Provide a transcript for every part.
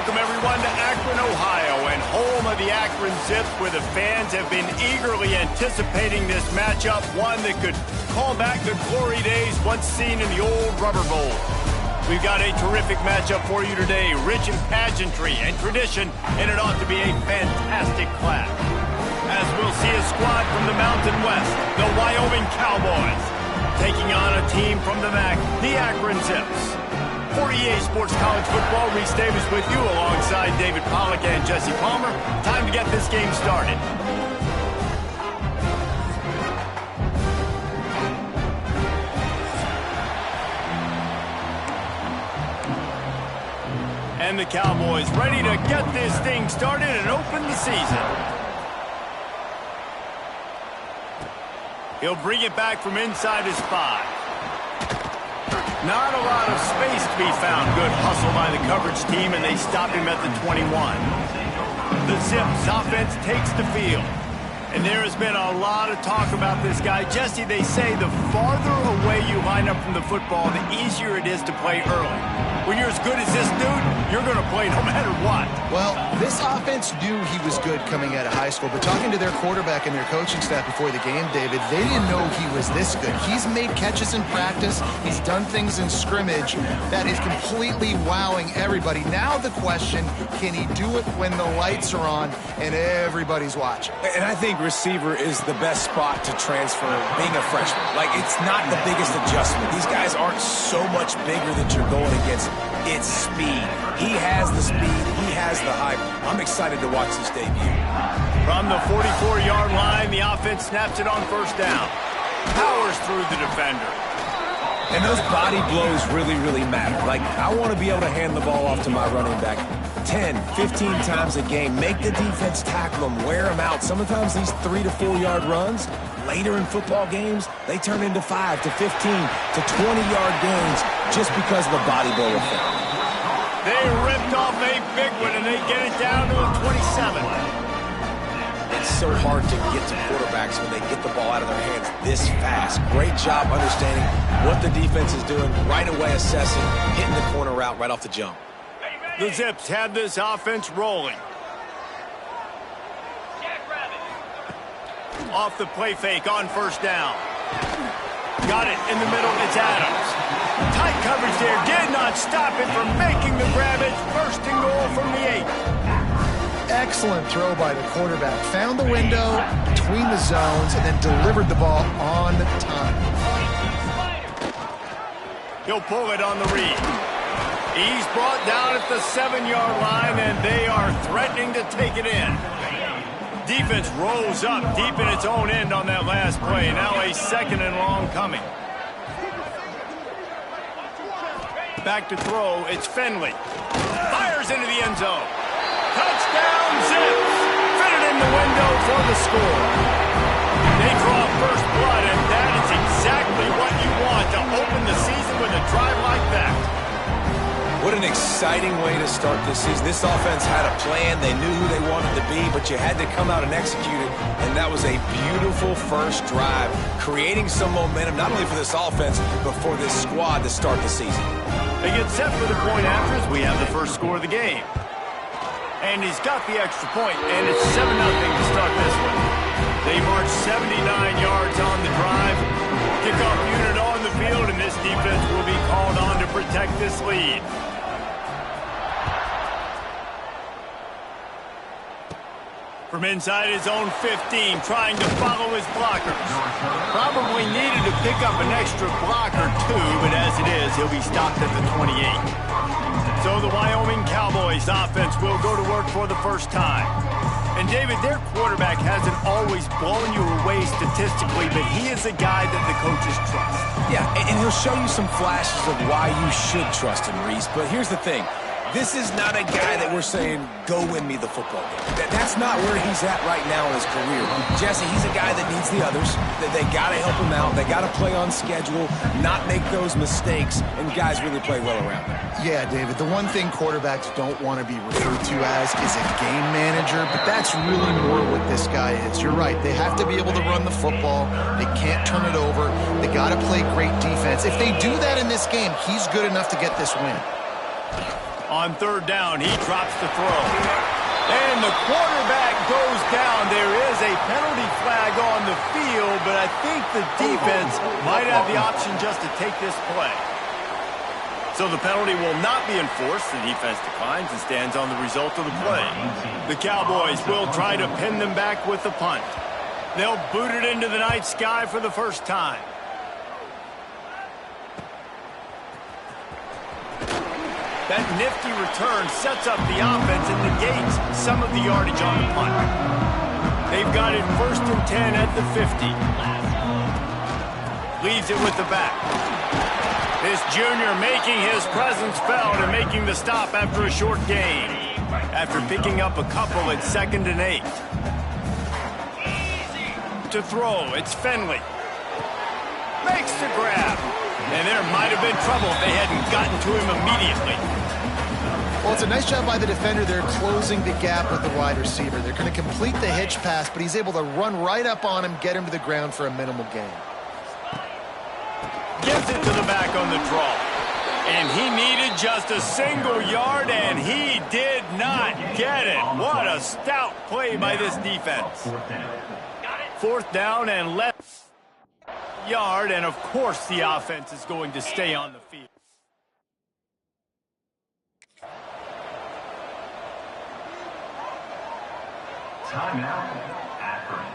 welcome everyone to Akron, Ohio, and home of the Akron Zips, where the fans have been eagerly anticipating this matchup, one that could call back the glory days once seen in the old Rubber Bowl. We've got a terrific matchup for you today, rich in pageantry and tradition, and it ought to be a fantastic clash. As we'll see a squad from the Mountain West, the Wyoming Cowboys, taking on a team from the MAC, the Akron Zips. For EA Sports College Football, Reese Davis with you alongside David Pollack and Jesse Palmer. Time to get this game started. And the Cowboys ready to get this thing started and open the season. He'll bring it back from inside his 5. Not a lot of space to be found. Good hustle by the coverage team, and they stop him at the 21. The Zips offense takes the field. And there has been a lot of talk about this guy. Jesse, they say the farther away you line up from the football, the easier it is to play early. When you're as good as this dude, you're going to play no matter what. Well, this offense knew he was good coming out of high school, but talking to their quarterback and their coaching staff before the game, David, they didn't know he was this good. He's made catches in practice. He's done things in scrimmage that is completely wowing everybody. Now the question, can he do it when the lights are on and everybody's watching? And I think receiver is the best spot to transfer being a freshman. Like, it's not the biggest adjustment. These guys aren't so much bigger that you're going against. It's speed. He has the speed. He has the hype. I'm excited to watch this debut. From the 44-yard line, the offense snaps it on first down. Powers through the defender. And those body blows really, really matter. Like, I want to be able to hand the ball off to my running back 10, 15 times a game. Make the defense tackle them, wear them out. Sometimes these 3 to 4 yard runs, later in football games, they turn into 5 to 15 to 20-yard gains just because of the body blow effect. They ripped off a big one, and they get it down to a 27. It's so hard to get to quarterbacks when they get the ball out of their hands this fast. Great job understanding what the defense is doing, right away assessing, hitting the corner route right off the jump. The Zips have this offense rolling. Off the play fake on first down. Got it in the middle. It's Adams. Tight coverage there. Did not stop it from making the grab. It's first and goal from the 8. Excellent throw by the quarterback. Found the window between the zones and then delivered the ball on time. He'll pull it on the read. He's brought down at the 7-yard line, and they are threatening to take it in. Defense rolls up deep in its own end on that last play. Now a 2nd and long coming. Back to throw. It's Finley. Fires into the end zone. Touchdown, Zips. Fitted in the window for the score. They draw first blood, and that is exactly what you want to open the season with a drive like that. What an exciting way to start this season. This offense had a plan. They knew who they wanted to be, but you had to come out and execute it. And that was a beautiful first drive, creating some momentum, not only for this offense, but for this squad to start the season. They get set for the point after as we have the first score of the game. And he's got the extra point, and it's 7-0 to start this one. They march 79 yards on the drive. Kickoff unit on the field, and this defense will be called on to protect this lead. From inside his own 15, trying to follow his blockers. Probably needed to pick up an extra block or 2, but as it is, he'll be stopped at the 28. So the Wyoming Cowboys offense will go to work for the first time. And David, their quarterback hasn't always blown you away statistically, but he is a guy that the coaches trust. Yeah, and he'll show you some flashes of why you should trust him, Reese. But here's the thing. This is not a guy that we're saying, go win me the football game. That's not where he's at right now in his career. Jesse, he's a guy that needs the others. That they got to help him out. They got to play on schedule, not make those mistakes, and guys really play well around him. Yeah, David, the one thing quarterbacks don't want to be referred to as is a game manager, but that's really more what this guy is. You're right. They have to be able to run the football. They can't turn it over. They got to play great defense. If they do that in this game, he's good enough to get this win. On third down, he drops the throw. And the quarterback goes down. There is a penalty flag on the field, but I think the defense might have the option just to take this play. So the penalty will not be enforced. The defense declines and stands on the result of the play. The Cowboys will try to pin them back with the punt. They'll boot it into the night sky for the first time. That nifty return sets up the offense and negates some of the yardage on the punt. They've got it 1st and 10 at the 50. Leaves it with the back. This junior making his presence felt and making the stop after a short gain. After picking up a couple at 2nd and 8. To throw, it's Finley. Makes the grab. And there might have been trouble if they hadn't gotten to him immediately. Well, it's a nice job by the defender. They're closing the gap with the wide receiver. They're going to complete the hitch pass, but he's able to run right up on him, get him to the ground for a minimal gain. Gets it to the back on the draw. And he needed just a single yard, and he did not get it. What a stout play by this defense. 4th down and left yard, and of course the offense is going to stay on the field. Timeout, Akron.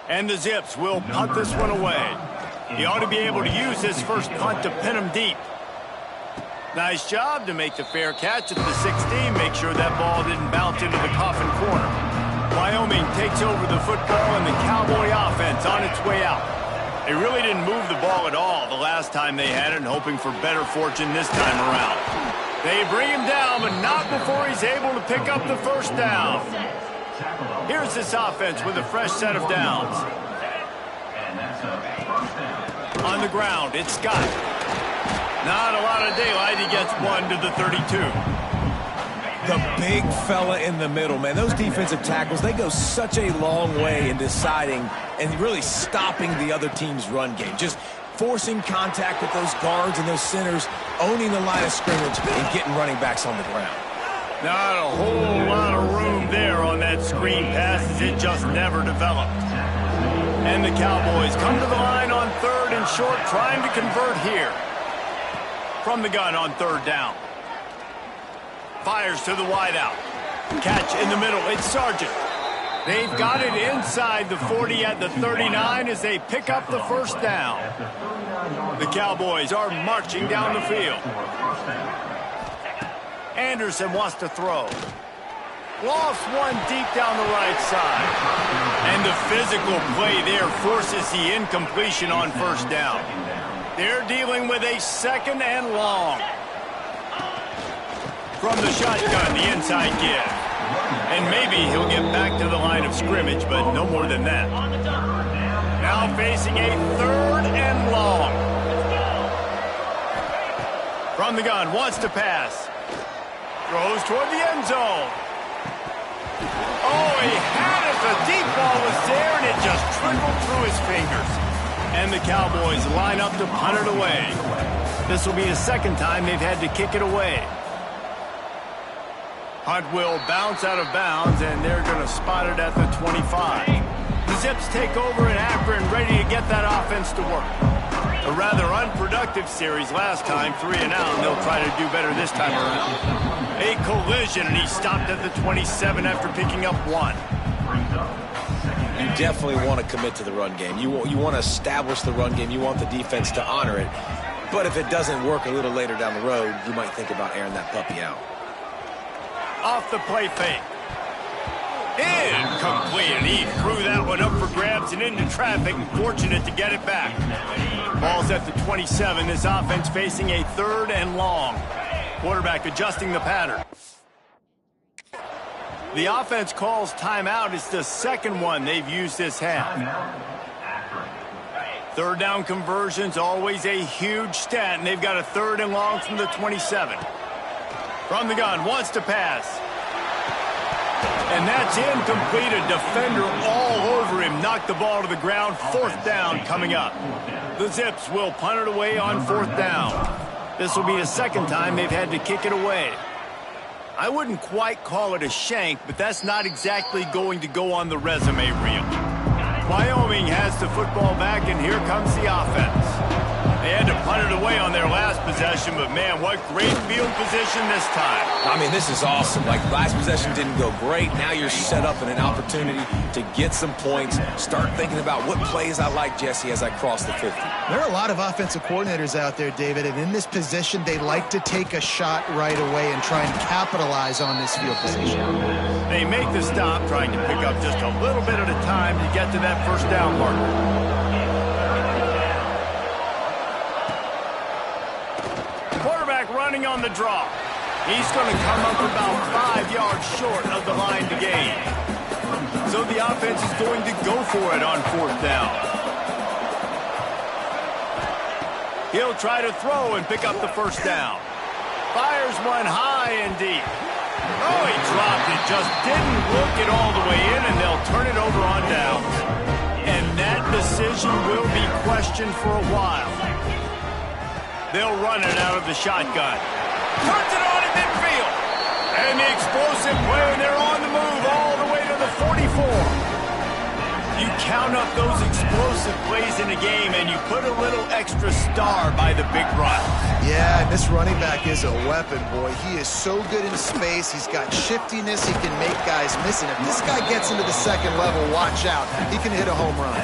And the Zips will punt this one away. He ought to be able to use his first punt to pin him deep. Nice job to make the fair catch at the 16. Make sure that ball didn't bounce into the coffin corner. Wyoming takes over the football and the Cowboy offense on its way out. They really didn't move the ball at all the last time they had it, and hoping for better fortune this time around. They bring him down, but not before he's able to pick up the first down. Here's this offense with a fresh set of downs. On the ground, it's Scott. Not a lot of daylight. He gets one to the 32. The big fella in the middle, man. Those defensive tackles, they go such a long way in deciding and really stopping the other team's run game. Just forcing contact with those guards and those centers, owning the line of scrimmage, and getting running backs on the ground. Not a whole lot of room there on that screen pass, as it just never developed. And the Cowboys come to the line on 3rd and short, trying to convert here. From the gun on 3rd down. Fires to the wideout. Catch in the middle. It's Sargent. They've got it inside the 40 at the 39 as they pick up the first down. The Cowboys are marching down the field. Anderson wants to throw. Lost one deep down the right side. And the physical play there forces the incompletion on first down. They're dealing with a 2nd and long. From the shotgun, the inside give. And maybe he'll get back to the line of scrimmage, but no more than that. Now facing a 3rd and long. From the gun, wants to pass. Throws toward the end zone. Oh, he had it. The deep ball was there, and it just trickled through his fingers. And the Cowboys line up to punt it away. This will be the 2nd time they've had to kick it away. Hunt will bounce out of bounds, and they're going to spot it at the 25. The Zips take over in Akron, ready to get that offense to work. A rather unproductive series last time, 3 and out, and they'll try to do better this time around. A collision, and he stopped at the 27 after picking up 1. You definitely want to commit to the run game. You want to establish the run game. You want the defense to honor it. But if it doesn't work a little later down the road, you might think about airing that puppy out. Off the play fake. Incomplete, and he threw that one up for grabs and into traffic, and fortunate to get it back. Ball's at the 27. This offense facing a 3rd and long. Quarterback adjusting the pattern. The offense calls timeout. It's the 2nd one they've used this half. 3rd down conversions, always a huge stat, and they've got a 3rd and long from the 27. From the gun, wants to pass. And that's incomplete. A defender all over him. Knocked the ball to the ground. 4th down coming up. The Zips will punt it away on 4th down. This will be the 2nd time they've had to kick it away. I wouldn't quite call it a shank, but that's not exactly going to go on the resume reel. Wyoming has the football back, and here comes the offense. They had to punt it away on their last possession, but man, what great field position this time. I mean, this is awesome. Like, last possession didn't go great. Now you're set up in an opportunity to get some points. Start thinking about what plays I like, Jesse, as I cross the 50. There are a lot of offensive coordinators out there, David, and in this position, they like to take a shot right away and try and capitalize on this field position. They make the stop, trying to pick up just a little bit at a time to get to that 1st down marker. Running on the draw. He's going to come up about 5 yards short of the line to gain. So the offense is going to go for it on 4th down. He'll try to throw and pick up the 1st down. Fires one high and deep. Oh, he dropped it. Just didn't look it all the way in, and they'll turn it over on downs. And that decision will be questioned for a while. They'll run it out of the shotgun. Turns it on in midfield. And the explosive play, and they're on the move all the way to the 44. You count up those explosive plays in a game, and you put a little extra star by the big run. Yeah, this running back is a weapon, boy. He is so good in space. He's got shiftiness. He can make guys miss. And if this guy gets into the 2nd level, watch out. He can hit a home run.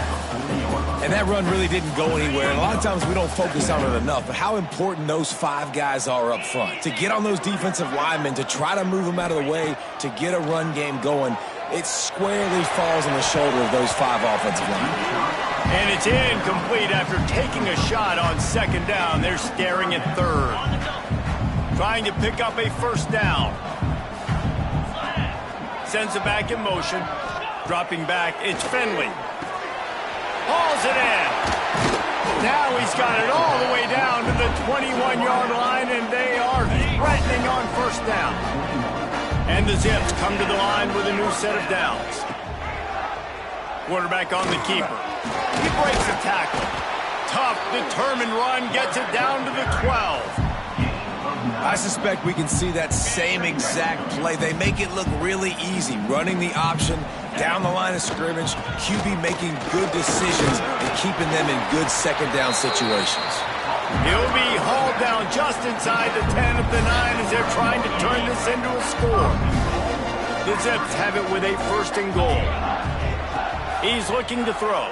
And that run really didn't go anywhere. And a lot of times we don't focus on it enough, but how important those 5 guys are up front. To get on those defensive linemen, to try to move them out of the way, to get a run game going, it squarely falls on the shoulder of those 5 offensive linemen. And it's incomplete after taking a shot on 2nd down. They're staring at 3rd. Trying to pick up a 1st down. Sends it back in motion. Dropping back, it's Finley. Hauls it in. Now he's got it all the way down to the 21-yard line, and they are threatening on 1st down. And the Zips come to the line with a new set of downs. Quarterback on the keeper. He breaks a tackle. Tough, determined run, gets it down to the 12. I suspect we can see that same exact play. They make it look really easy, running the option down the line of scrimmage, QB making good decisions and keeping them in good 2nd down situations. He'll be hauled down just inside the 10 of the 9 as they're trying to turn this into a score. The Zips have it with a 1st and goal. He's looking to throw.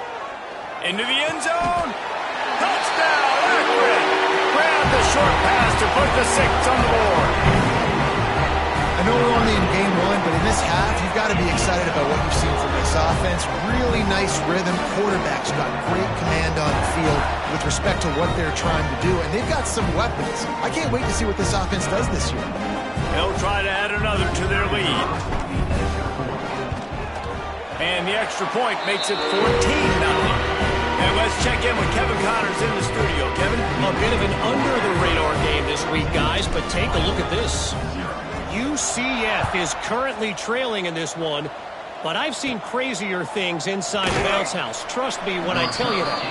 Into the end zone. Touchdown, Akron! Grab the short pass to put the 6 on the board. I know we're only in game 1, but in this half, you've got to be excited about what you've seen from this offense. Really nice rhythm. Quarterback's got great command on the field with respect to what they're trying to do, and they've got some weapons. I can't wait to see what this offense does this year. They'll try to add another to their lead. And the extra point makes it 14-0. And let's check in with Kevin Connors in the studio. Kevin? A bit of an under-the-radar game this week, guys, but take a look at this. UCF is currently trailing in this one, but I've seen crazier things inside the bounce house. Trust me when I tell you that.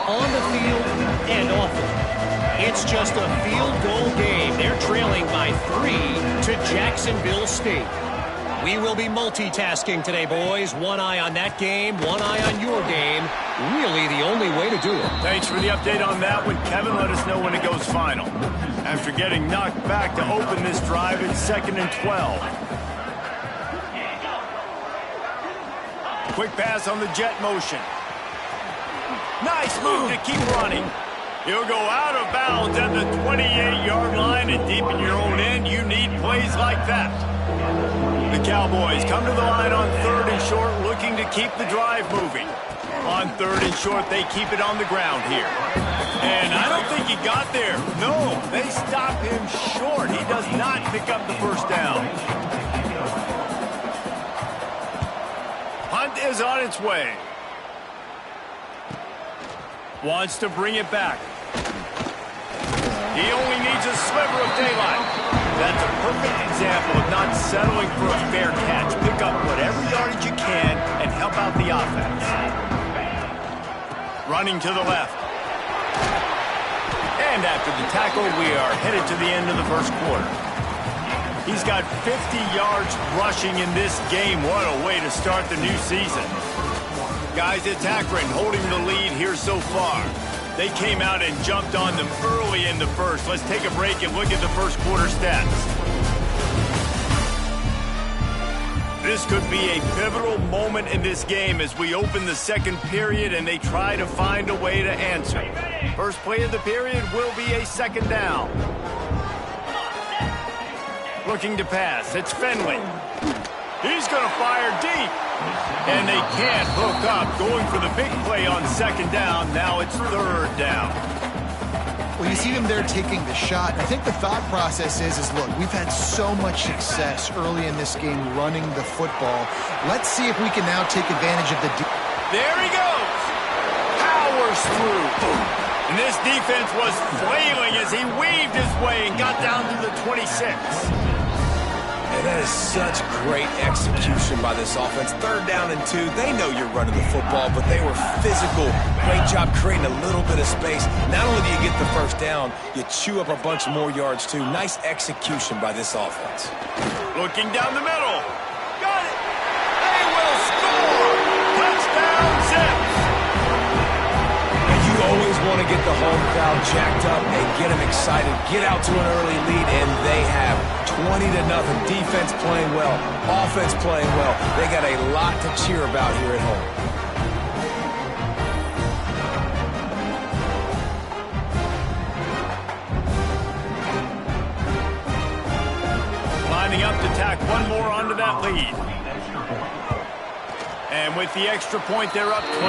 On the field and off it. It's just a field goal game. They're trailing by 3 to Jacksonville State. We will be multitasking today, boys. One eye on that game, one eye on your game. Really the only way to do it. Thanks for the update on that one, Kevin. Let us know when it goes final. After getting knocked back to open this drive, it's 2nd and 12. Quick pass on the jet motion. Nice move to keep running. He'll go out of bounds at the 28-yard line, and deep in your own end, you need plays like that. The Cowboys come to the line on 3rd and short, looking to keep the drive moving. On 3rd and short, they keep it on the ground here. And I don't think he got there. No, they stop him short. He does not pick up the 1st down. Hunt is on its way. Wants to bring it back. He only needs a sliver of daylight. That's a perfect example of not settling for a fair catch. Pick up whatever yardage you can and help out the offense. Running to the left. And after the tackle, we are headed to the end of the first quarter. He's got 50 yards rushing in this game. What a way to start the new season. Guys, it's Akron holding the lead here so far. They came out and jumped on them early in the first. Let's take a break and look at the first quarter stats. This could be a pivotal moment in this game as we open the second period and they try to find a way to answer. First play of the period will be a second down. Looking to pass. It's Finley. He's going to fire deep. And they can't hook up. Going for the big play on second down. Now it's third down. Well, you see them there taking the shot. I think the thought process is look, we've had so much success early in this game running the football. Let's see if we can now take advantage of the... There he goes. Powers through. And this defense was flailing as he weaved his way and got down to the 26. And that is such great execution by this offense. Third down and 2. They know you're running the football, but they were physical. Great job creating a little bit of space. Not only do you get the first down, you chew up a bunch more yards, too. Nice execution by this offense. Looking down the middle. Got it. They will score. Touchdown, Zips. And you always want to get the home crowd jacked up and get them excited. Get out to an early lead, and they have 20-0. Defense playing well. Offense playing well. They got a lot to cheer about here at home. Lining up to tack one more onto that lead. And with the extra point, they're up 21-0.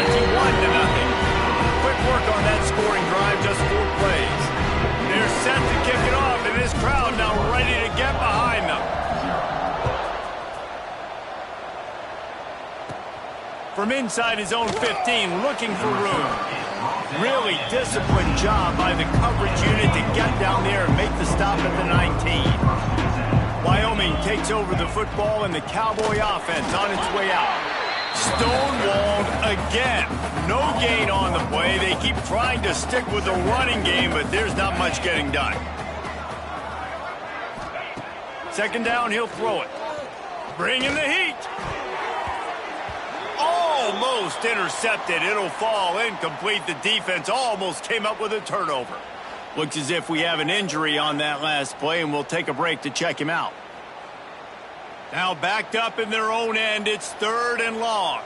Quick work on that scoring drive, just 4 plays. They're set to kick it off, and this crowd now ready to get behind them. From inside his own 15, looking for room. Really disciplined job by the coverage unit to get down there and make the stop at the 19. Wyoming takes over the football, and the Cowboy offense on its way out. Stonewalled again. No gain on the play. They keep trying to stick with the running game, but there's not much getting done. Second down, he'll throw it. Bringing the heat. Almost intercepted. It'll fall incomplete. The defense almost came up with a turnover. Looks as if we have an injury on that last play, and we'll take a break to check him out. Now backed up in their own end. It's third and long.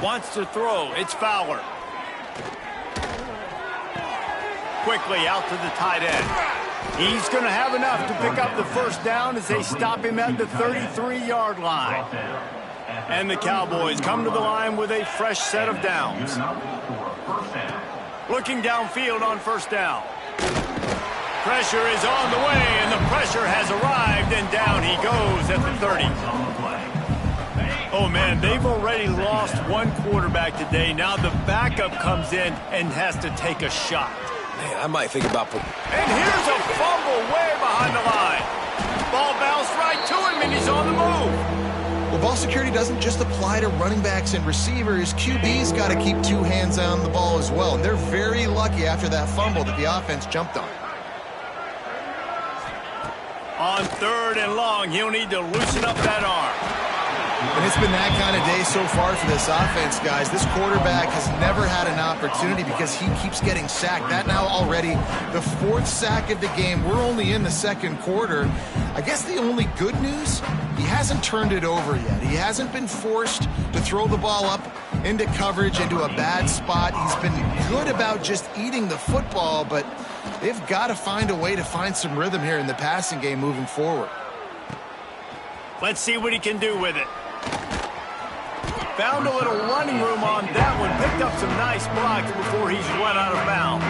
Wants to throw. It's Fowler. Quickly out to the tight end. He's going to have enough to pick up the first down as they stop him at the 33-yard line. And the Cowboys come to the line with a fresh set of downs. Looking downfield on first down. Pressure is on the way, and the pressure has arrived, and down he goes at the 30. Oh, man, they've already lost one quarterback today. Now the backup comes in and has to take a shot. Man, I might think about... And here's a fumble way behind the line. Ball bounced right to him, and he's on the move. Well, ball security doesn't just apply to running backs and receivers. QB's got to keep 2 hands on the ball as well, and they're very lucky after that fumble that the offense jumped on. On third and long, he'll need to loosen up that arm. And it's been that kind of day so far for this offense, guys. This quarterback has never had an opportunity because he keeps getting sacked. That now already the 4th sack of the game. We're only in the second quarter. I guess the only good news, he hasn't turned it over yet. He hasn't been forced to throw the ball up into coverage, into a bad spot. He's been good about just eating the football, but they've got to find a way to find some rhythm here in the passing game moving forward. Let's see what he can do with it. Found a little running room on that one. Picked up some nice blocks before he's run out of bounds.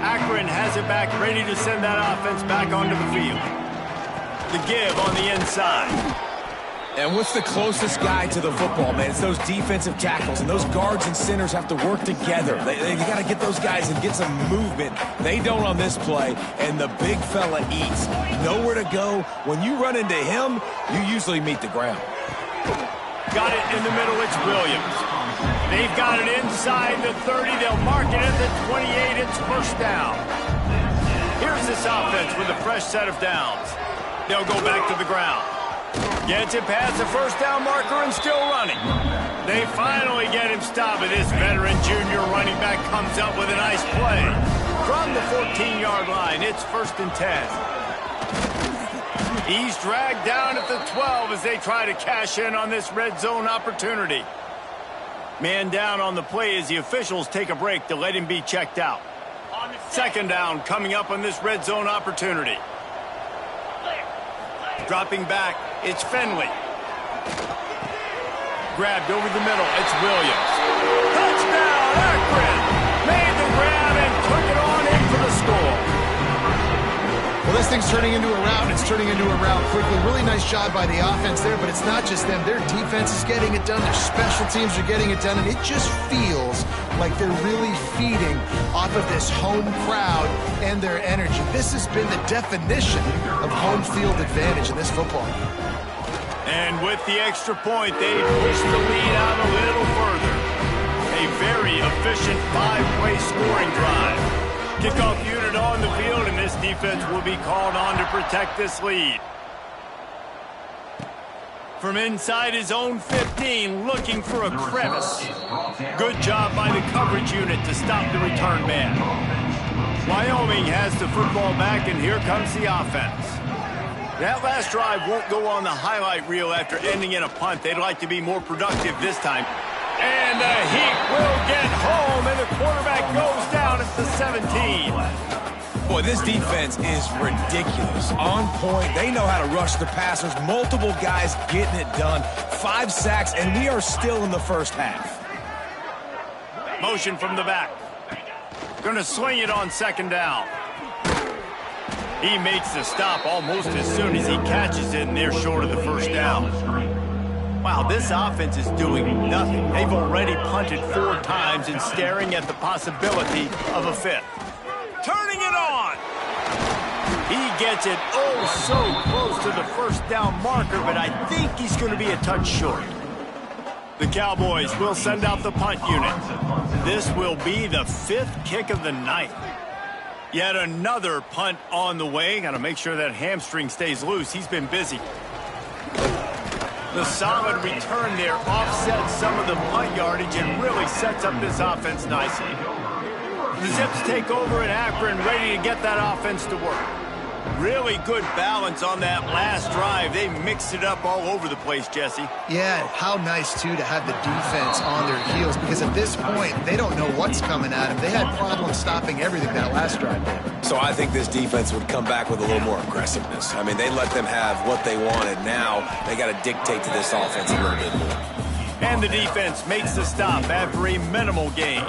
Akron has it back, ready to send that offense back onto the field. The give on the inside. And what's the closest guy to the football, man? It's those defensive tackles, and those guards and centers have to work together. They got to get those guys and get some movement. They don't on this play, and the big fella eats. Nowhere to go. When you run into him, you usually meet the ground. Got it in the middle. It's Williams. They've got it inside the 30. They'll mark it at the 28. It's first down. Here's this offense with a fresh set of downs. They'll go back to the ground. Gets it past the first down marker and still running. They finally get him stopped, and this veteran junior running back comes up with a nice play. From the 14-yard line, it's 1st and 10. He's dragged down at the 12 as they try to cash in on this red zone opportunity. Man down on the play as the officials take a break to let him be checked out. 2nd down coming up on this red zone opportunity. Dropping back, it's Finley. Grabbed over the middle, it's Williams. Touchdown, Akron! Made the grab and took it on in for the score. Well, this thing's turning into a rout. It's turning into a rout quickly. Really nice job by the offense there, but it's not just them. Their defense is getting it done. Their special teams are getting it done, and it just feels like they're really feeding off of this home crowd and their energy. This has been the definition of home field advantage in this football game. And with the extra point, they push the lead out a little further. A very efficient 5-play scoring drive. Kickoff unit on the field, and this defense will be called on to protect this lead. From inside his own 15, looking for a crevice. Good job by the coverage unit to stop the return man. Wyoming has the football back, and here comes the offense. That last drive won't go on the highlight reel after ending in a punt. They'd like to be more productive this time. And the Heat will get home, and the quarterback goes down at the 17. Boy, this defense is ridiculous. On point. They know how to rush the passers. Multiple guys getting it done. 5 sacks, and we are still in the first half. Motion from the back. Going to swing it on 2nd down. He makes the stop almost as soon as he catches it, and they're short of the first down. Wow, this offense is doing nothing. They've already punted 4 times and staring at the possibility of a 5th. Turning it on. He gets it oh so close to the first down marker, but I think he's going to be a touch short. The Cowboys will send out the punt unit. This will be the 5th kick of the night. Yet another punt on the way. Got to make sure that hamstring stays loose. He's been busy. The solid return there offsets some of the punt yardage and really sets up this offense nicely. The Zips take over in Akron, ready to get that offense to work. Really good balance on that last drive. They mixed it up all over the place, Jesse. Yeah, how nice, too, to have the defense on their heels, because at this point, they don't know what's coming at them. They had problems stopping everything that last drive did. So I think this defense would come back with a little more aggressiveness. I mean, they let them have what they wanted. Now they got to dictate to this offense a little bit more. And the defense makes the stop after a minimal gain.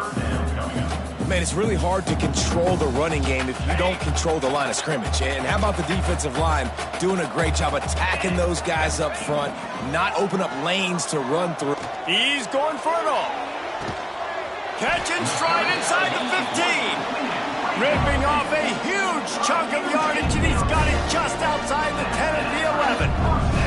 Man, it's really hard to control the running game if you don't control the line of scrimmage. And how about the defensive line doing a great job attacking those guys up front, not open up lanes to run through. He's going for it all. Catch and stride inside the 15. Ripping off a huge chunk of yardage, and he's got it just outside the 10 at the 11.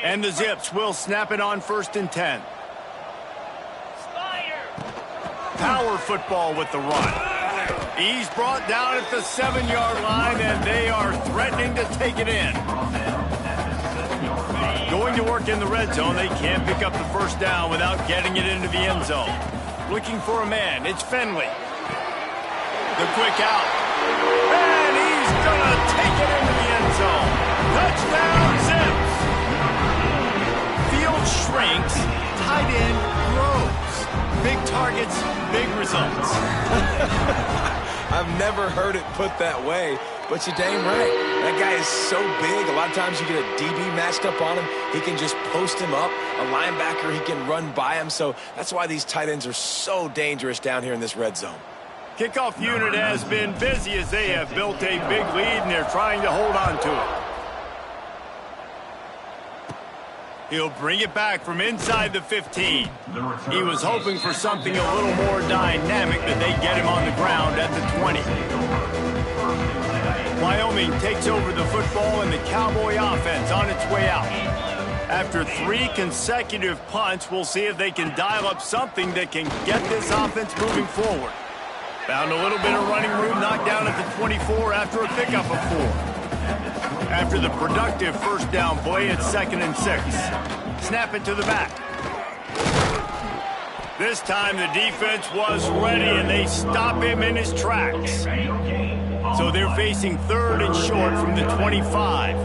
And the Zips will snap it on 1st and 10. Power football with the run. He's brought down at the 7-yard line, and they are threatening to take it in. Going to work in the red zone. They can't pick up the first down without getting it into the end zone. Looking for a man. It's Finley. The quick out. And he's going to take it into the end zone. Touchdown, Zips. Shrinks, tight end grows. Big targets, big results. I I've never heard it put that way, but you're dang right. That guy is so big. A lot of times you get a DB matched up on him. He can just post him up. A linebacker, he can run by him. So that's why these tight ends are so dangerous down here in this red zone. Kickoff unit has been busy as they have built a big lead, and they're trying to hold on to it. He'll bring it back from inside the 15. He was hoping for something a little more dynamic, but they get him on the ground at the 20. Wyoming takes over the football, and the Cowboy offense on its way out. After 3 consecutive punts, we'll see if they can dial up something that can get this offense moving forward. Found a little bit of running room, knocked down at the 24 after a pickup of 4. After the productive first down play, it's 2nd and 6. Snap it to the back. This time the defense was ready, and they stop him in his tracks. So they're facing 3rd and short from the 25.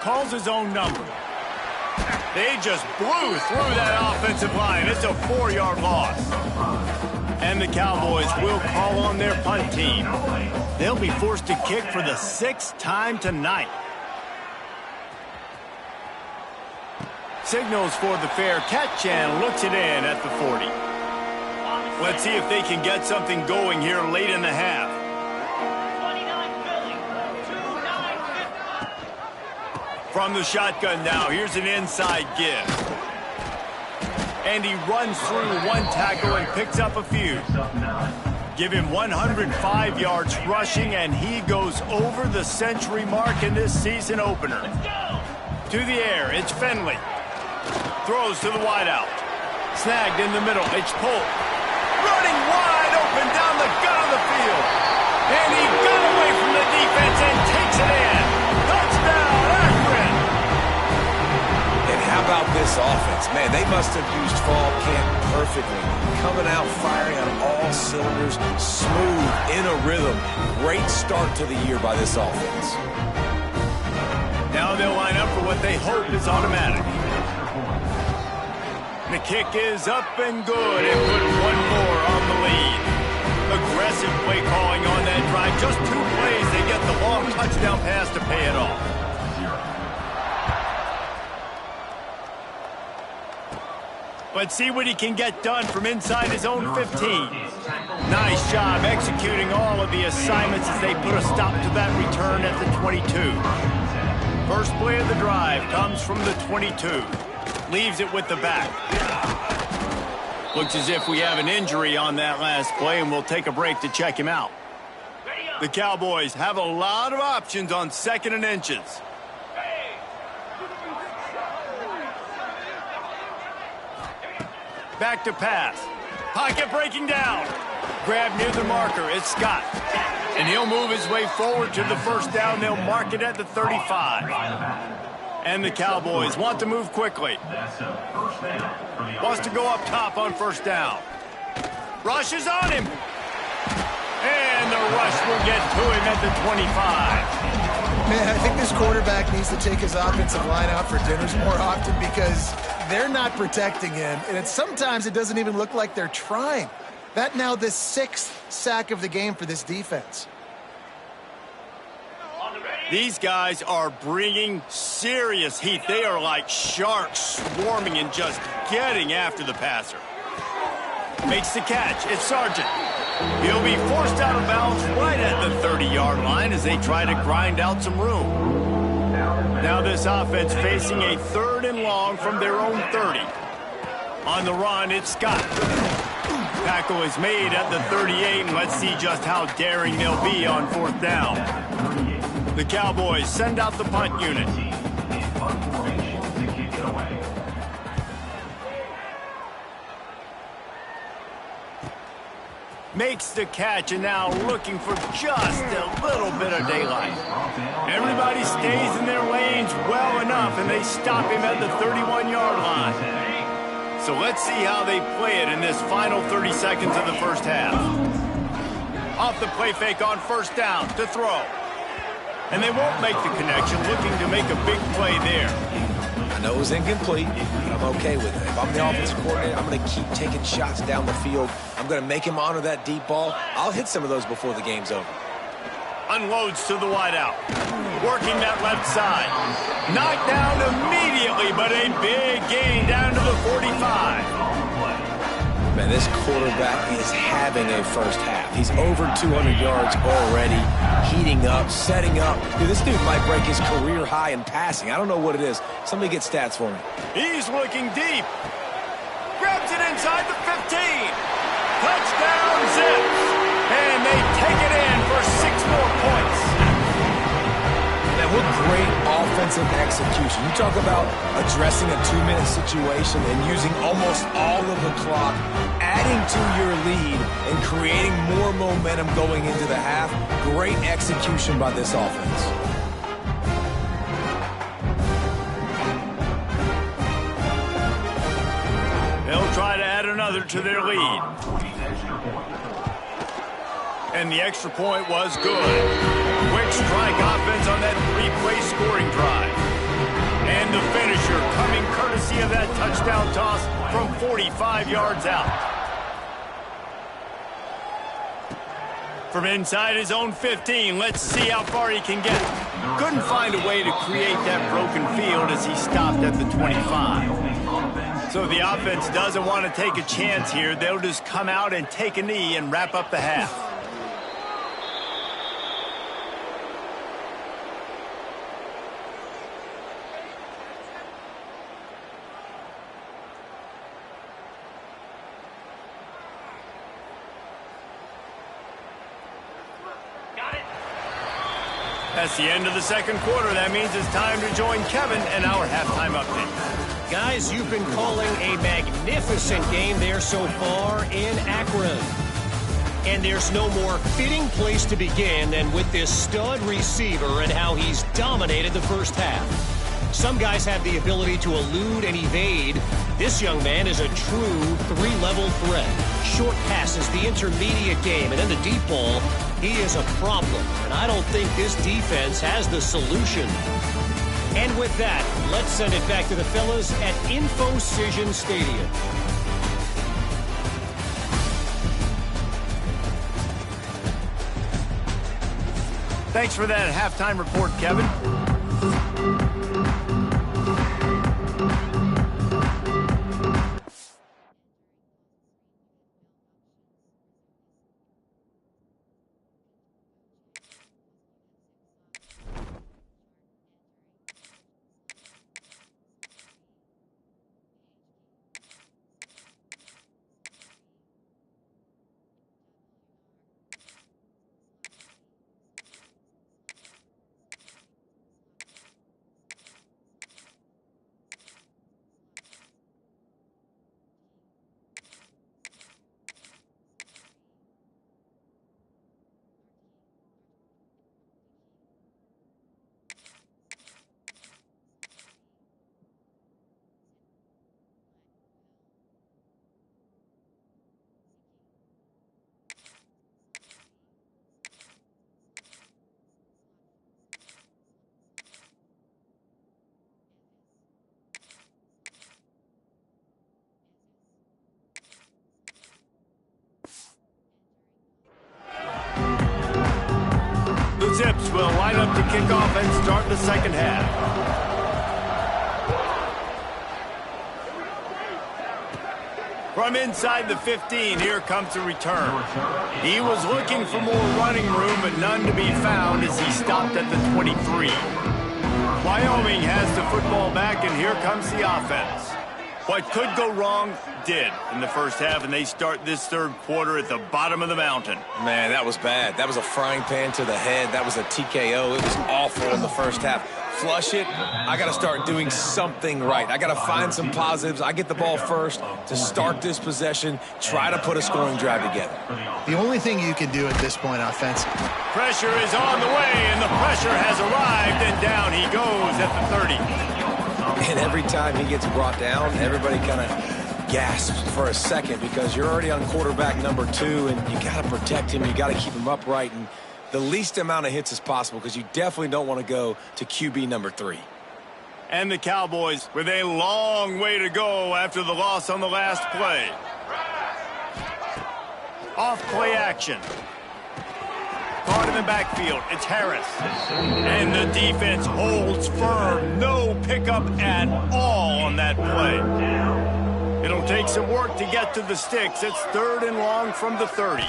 Calls his own number. They just blew through that offensive line. It's a 4-yard loss. And the Cowboys will call on their punt team. They'll be forced to kick for the 6th time tonight. Signals for the fair catch and looks it in at the 40. Let's see if they can get something going here late in the half. From the shotgun now, here's an inside give. And he runs through 1 tackle and picks up a few. Give him 105 yards rushing, and he goes over the century mark in this season opener. To the air, it's Finley. Throws to the wideout. Snagged in the middle, it's Polk. Running wide open down the gut of the field. And he got away from the defense and takes it in. Touchdown, Akron! And how about this offense? Man, they must have used fall camp perfectly. Coming out firing on all cylinders, smooth, in a rhythm. Great start to the year by this offense. Now they'll line up for what they hope is automatic. The kick is up and good, and put 1 more on the lead. Aggressive play calling on that drive. Just 2 plays, they get the long touchdown pass to pay it off. Let's see what he can get done from inside his own 15. Nice job executing all of the assignments as they put a stop to that return at the 22. First play of the drive comes from the 22. Leaves it with the back. Looks as if we have an injury on that last play, and we'll take a break to check him out. The Cowboys have a lot of options on 2nd and inches. Back to pass. Pocket breaking down. Grab near the marker. It's Scott. And he'll move his way forward to the first down. They'll mark it at the 35. And the Cowboys want to move quickly. Wants to go up top on first down. Rush is on him. And the rush will get to him at the 25. Man, I think this quarterback needs to take his offensive line out for dinners more often, because they're not protecting him. And sometimes it doesn't even look like they're trying. That now the 6th sack of the game for this defense. These guys are bringing serious heat. They are like sharks swarming and just getting after the passer. Makes the catch. It's Sargent. He'll be forced out of bounds right at the 30-yard line as they try to grind out some room. Now this offense facing a 3rd and long from their own 30. On the run, it's Scott. Tackle is made at the 38, and let's see just how daring they'll be on 4th down. The Cowboys send out the punt unit. Makes the catch, and now looking for just a little bit of daylight. Everybody stays in their lanes well enough, and they stop him at the 31-yard line. So let's see how they play it in this final 30 seconds of the first half. Off the play fake on first down to throw. And they won't make the connection, looking to make a big play there. I know it was incomplete, but I'm okay with it. If I'm the offensive coordinator, I'm going to keep taking shots down the field. I'm going to make him honor that deep ball. I'll hit some of those before the game's over. Unloads to the wideout. Working that left side. Knocked down immediately, but a big gain down to the 45. Man, this quarterback is having a first half. He's over 200 yards already, heating up, setting up. Dude, this dude might break his career high in passing. I don't know what it is. Somebody get stats for me. He's looking deep. Grabs it inside the 15. Touchdown, Zips. And they take it in for 6 more points. Man, what great offensive execution. You talk about addressing a 2-minute situation and using almost all of the clock, adding to your lead and creating more momentum going into the half. Great execution by this offense. They'll try to add another to their lead. And the extra point was good. Quick strike offense on that 3-play scoring drive. And the finisher coming courtesy of that touchdown toss from 45 yards out. From inside his own 15, let's see how far he can get. Couldn't find a way to create that broken field as he stopped at the 25. So the offense doesn't want to take a chance here. They'll just come out and take a knee and wrap up the half. That's the end of the second quarter. That means it's time to join Kevin and our halftime update. Guys, you've been calling a magnificent game there so far in Akron. And there's no more fitting place to begin than with this stud receiver and how he's dominated the first half. Some guys have the ability to elude and evade. This young man is a true 3-level threat. Short passes, the intermediate game, and then the deep ball. He is a problem, and I don't think this defense has the solution. And with that, let's send it back to the fellas at InfoCision Stadium. Thanks for that halftime report, Kevin. The Zips will line up to kick off and start the second half. From inside the 15, here comes the return. He was looking for more running room, but none to be found as he stopped at the 23. Wyoming has the football back, and here comes the offense. What could go wrong did in the first half, and they start this third quarter at the bottom of the mountain. Man, that was bad. That was a frying pan to the head. That was a TKO. It was awful in the first half. Flush it. I got to start doing something right. I got to find some positives. I get the ball first to start this possession, try to put a scoring drive together. The only thing you can do at this point offensively. Pressure is on the way, and the pressure has arrived, and down he goes at the 30. And every time he gets brought down, everybody kind of gasps for a second because you're already on quarterback number 2, and you got to protect him. You got to keep him upright and the least amount of hits as possible because you definitely don't want to go to QB number 3. And the Cowboys with a long way to go after the loss on the last play. Off play action. Caught in the backfield. It's Harris. And the defense holds firm. No pickup at all on that play. It'll take some work to get to the sticks. It's 3rd and long from the 30.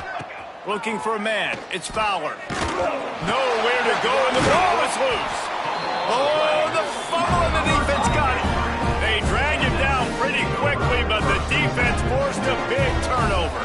Looking for a man. It's Fowler. Nowhere to go, and the ball is loose. Oh, the fumble, and the defense got it. They drag him down pretty quickly, but the defense forced a big turnover.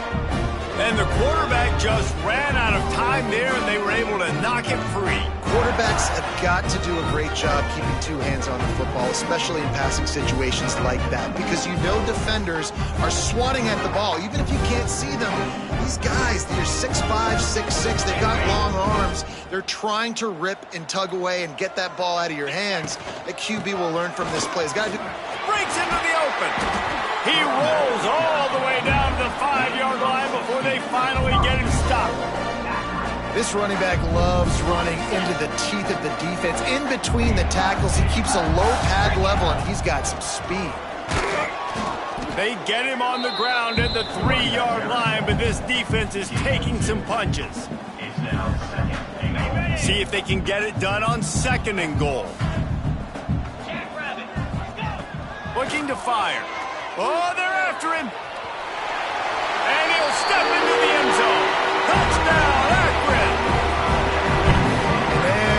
And the quarterback just ran out of time there, and they were able to knock it free. Quarterbacks have got to do a great job keeping 2 hands on the football, especially in passing situations like that, because you know defenders are swatting at the ball. Even if you can't see them, these guys, they're 6'5", 6'6", they've got long arms. They're trying to rip and tug away and get that ball out of your hands. The QB will learn from this play. Breaks into the open. He rolls all the way down to the 5-yard line before they finally get him stopped. This running back loves running into the teeth of the defense. In between the tackles, he keeps a low pad level, and he's got some speed. They get him on the ground at the 3-yard line, but this defense is taking some punches. See if they can get it done on 2nd and goal. Looking to fire. Oh, they're after him. And he'll step into the end zone. Touchdown, Akron.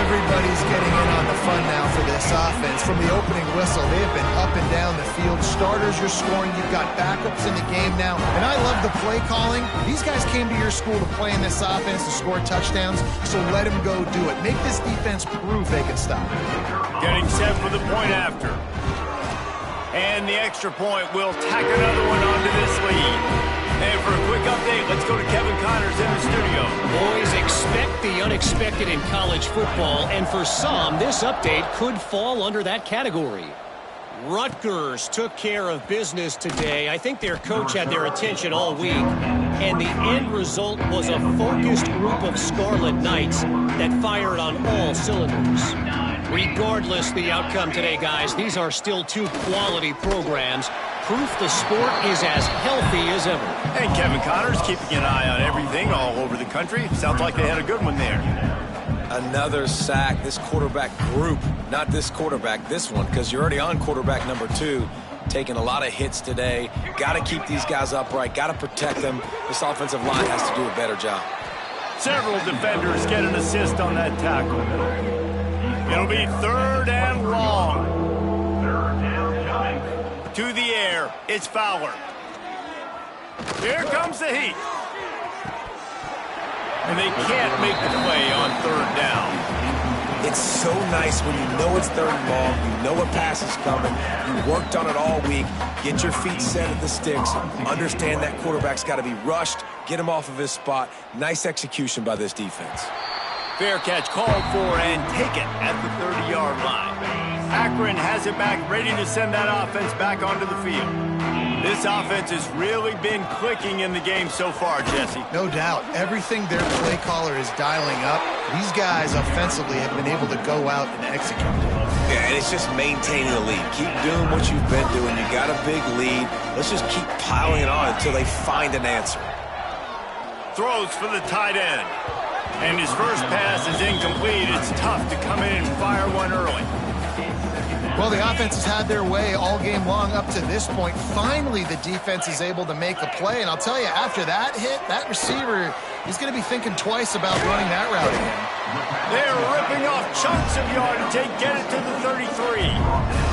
Everybody's getting in on the fun now for this offense. From the opening whistle, they have been up and down the field. Starters are scoring. You've got backups in the game now. And I love the play calling. These guys came to your school to play in this offense to score touchdowns, so let them go do it. Make this defense prove they can stop. Getting set for the point after. And the extra point will tack another one onto this lead. And for a quick update, let's go to Kevin Connors in the studio. Boys, expect the unexpected in college football, and for some, this update could fall under that category. Rutgers took care of business today. I think their coach had their attention all week, and the end result was a focused group of Scarlet Knights that fired on all cylinders. Regardless the outcome today, guys, these are still 2 quality programs. Proof the sport is as healthy as ever. And Kevin Connors keeping an eye on everything all over the country. Sounds like they had a good one there. Another sack. This quarterback group, not this quarterback, this one, because you're already on quarterback number 2. Taking a lot of hits today. Got to keep these guys upright. Got to protect them. This offensive line has to do a better job. Several defenders get an assist on that tackle. It'll be 3rd and long. To the air, it's Fowler. Here comes the heat. And they can't make the play on 3rd down. It's so nice when you know it's 3rd and long, you know a pass is coming, you worked on it all week, get your feet set at the sticks, understand that quarterback's got to be rushed, get him off of his spot. Nice execution by this defense. Fair catch called for and taken at the 30-yard line. Akron has it back, ready to send that offense back onto the field. This offense has really been clicking in the game so far, Jesse. No doubt. Everything their play caller is dialing up, these guys offensively have been able to go out and execute. Yeah, and it's just maintaining the lead. Keep doing what you've been doing. You got a big lead. Let's just keep piling it on until they find an answer. Throws for the tight end. And his first pass is incomplete. It's tough to come in and fire one early. Well, the offense has had their way all game long up to this point. Finally, the defense is able to make a play. And I'll tell you, after that hit, that receiver, he's going to be thinking twice about running that route again. They're ripping off chunks of yardage. They get it to the 33.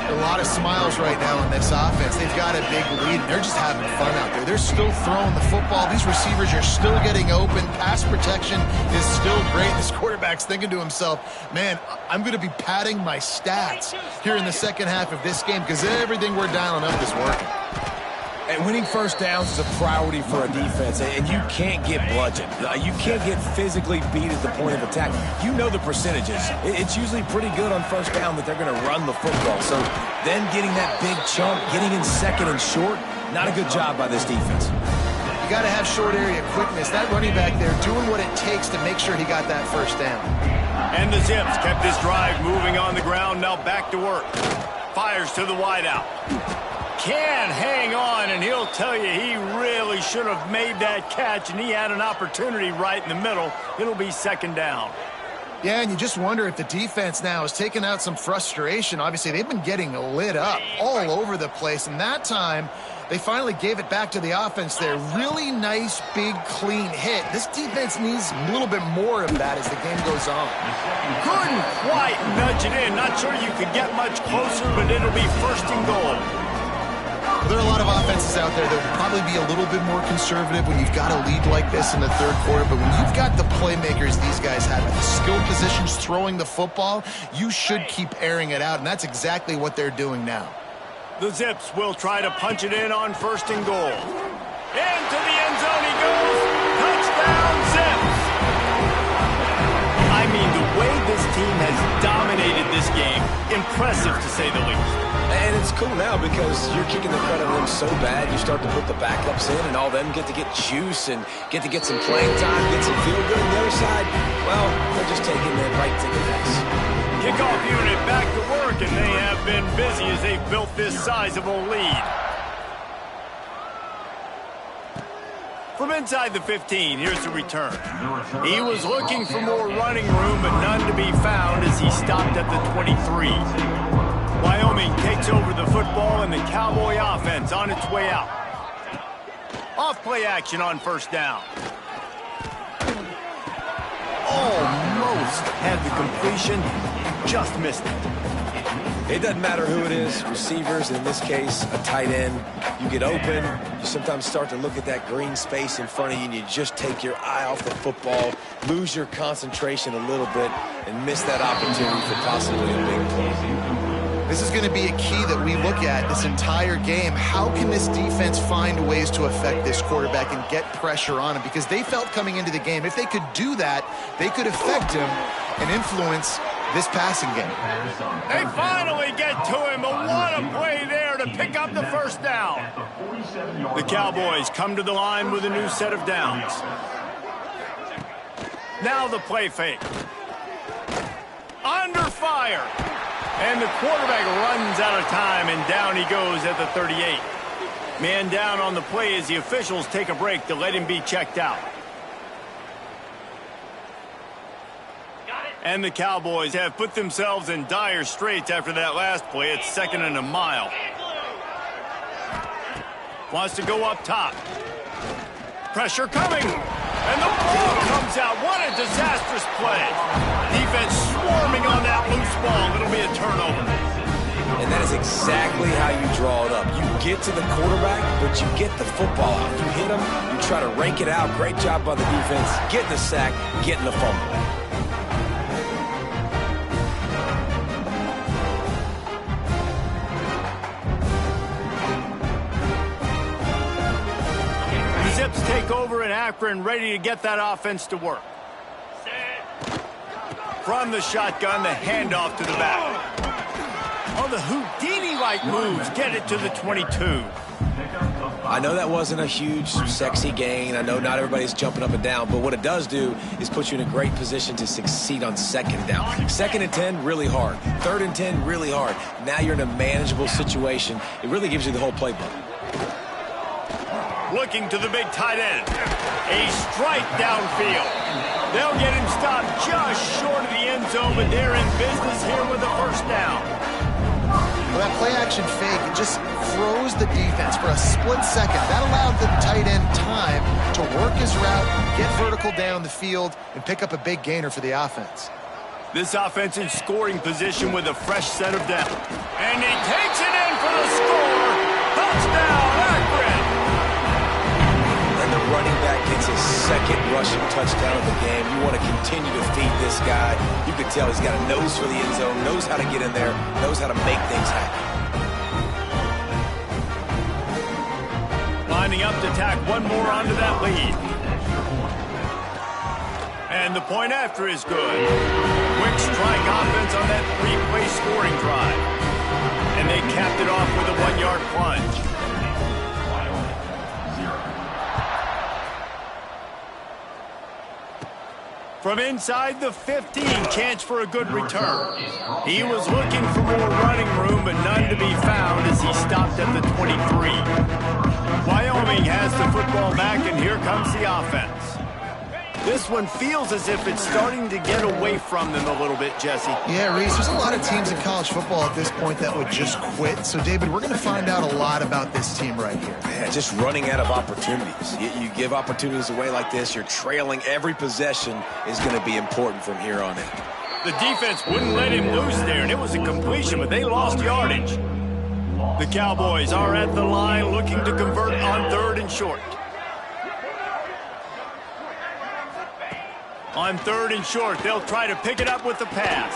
A lot of smiles right now on this offense. They've got a big lead, and they're just having fun out there. They're still throwing the football. These receivers are still getting open. Pass protection is still great. This quarterback's thinking to himself, man, I'm going to be padding my stats here in the second half of this game because everything we're dialing up is working. And winning first downs is a priority for a defense, and you can't get bludgeoned. You can't get physically beat at the point of attack. You know the percentages. It's usually pretty good on first down that they're going to run the football. So then getting that big chunk, getting in 2nd and short, not a good job by this defense. You got to have short area quickness. That running back there doing what it takes to make sure he got that first down. And the Zips kept this drive moving on the ground. Now back to work. Fires to the wideout. Can hang on, and he'll tell you he really should have made that catch, and he had an opportunity right in the middle. It'll be second down. Yeah, and you just wonder if the defense now has taken out some frustration. Obviously, they've been getting lit up all over the place, and that time they finally gave it back to the offense there. Really nice, big, clean hit. This defense needs a little bit more of that as the game goes on. Couldn't quite nudge it in. Not sure you could get much closer, but it'll be first and goal. There are a lot of offenses out there that will probably be a little bit more conservative when you've got a lead like this in the third quarter, but when you've got the playmakers these guys have at the skill positions throwing the football, you should keep airing it out, and that's exactly what they're doing now. The Zips will try to punch it in on first and goal. Into the end zone he goes. Touchdown, Zips! I mean, the way this team has dominated this game, impressive to say the least. And it's cool now because you're kicking the crud out of them so bad, you start to put the backups in, and all of them get to get juice and get to get some playing time, get some feel good. On the other side, well, they're just taking it right to the face. Kickoff unit back to work, and they have been busy as they've built this sizable lead. From inside the 15, here's the return. He was looking for more running room, but none to be found as he stopped at the 23. Wyoming takes over the football, and the Cowboy offense on its way out. Off-play action on first down. Almost had the completion, just missed it. It doesn't matter who it is, receivers, in this case, a tight end. You get open, you sometimes start to look at that green space in front of you, and you just take your eye off the football, lose your concentration a little bit, and miss that opportunity for possibly a big play. This is going to be a key that we look at this entire game. How can this defense find ways to affect this quarterback and get pressure on him? Because they felt coming into the game, if they could do that, they could affect him and influence this passing game. They finally get to him, but what a play there to pick up the first down. The Cowboys come to the line with a new set of downs. Now the play fake. Under fire. And the quarterback runs out of time, and down he goes at the 38. Man down on the play as the officials take a break to let him be checked out. And the Cowboys have put themselves in dire straits after that last play. It's second and a mile. Wants to go up top. Pressure coming. And the ball comes out. What a disastrous play. Defense swarming on that loose ball. It'll be a turnover. And that is exactly how you draw it up. You get to the quarterback, but you get the football out. You hit him, you try to rake it out. Great job by the defense. Getting the sack, getting the fumble. Zips take over in Akron, ready to get that offense to work. From the shotgun, the handoff to the back. Oh, the Houdini-like moves get it to the 22. I know that wasn't a huge, sexy gain. I know not everybody's jumping up and down, but what it does do is put you in a great position to succeed on second down. Second and 10, really hard. Third and 10, really hard. Now you're in a manageable situation. It really gives you the whole playbook. Looking to the big tight end. A strike downfield. They'll get him stopped just short of the end zone, but they're in business here with a first down. Well, that play-action fake, it just froze the defense for a split second. That allowed the tight end time to work his route, get vertical down the field, and pick up a big gainer for the offense. This offense in scoring position with a fresh set of depth. And he takes it in for the score. Touchdown, Akron! And the running back gets his second rushing touchdown of the game. You want to continue to feed this guy. You can tell he's got a nose for the end zone, knows how to get in there, knows how to make things happen. Lining up to tack one more onto that lead. And the point after is good. Quick strike offense on that three-play scoring drive. And they capped it off with a one-yard plunge. From inside the 15, chance for a good return. He was looking for more running room, but none to be found as he stopped at the 23. Wyoming has the football back, and here comes the offense. This one feels as if it's starting to get away from them a little bit, Jesse. Yeah, Reese, there's a lot of teams in college football at this point that would just quit. So, David, we're going to find out a lot about this team right here. Yeah, just running out of opportunities. You give opportunities away like this, you're trailing. Every possession is going to be important from here on in. The defense wouldn't let him loose there, and it was a completion, but they lost yardage. The Cowboys are at the line looking to convert on 3rd and short. On 3rd and short, they'll try to pick it up with the pass.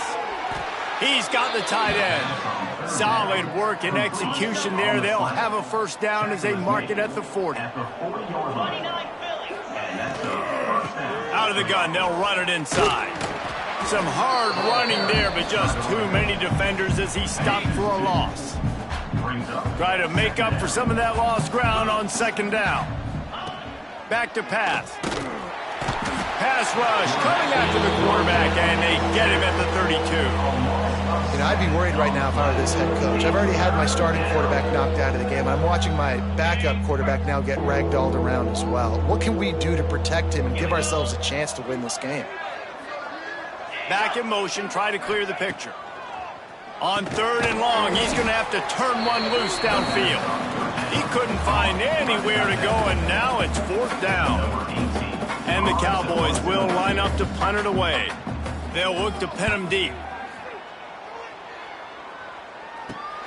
He's got the tight end. Solid work and execution there. They'll have a first down as they mark it at the 40. Out of the gun, they'll run it inside. Some hard running there, but just too many defenders as he stopped for a loss. Try to make up for some of that lost ground on 2nd down. Back to pass. Pass rush coming after the quarterback, and they get him at the 32. You know, I'd be worried right now if I were this head coach. I've already had my starting quarterback knocked out of the game. I'm watching my backup quarterback now get ragdolled around as well. What can we do to protect him and give ourselves a chance to win this game? Back in motion, try to clear the picture. On 3rd and long, he's going to have to turn one loose downfield. He couldn't find anywhere to go, and now it's 4th down. And the Cowboys will line up to punt it away. They'll look to pin him deep.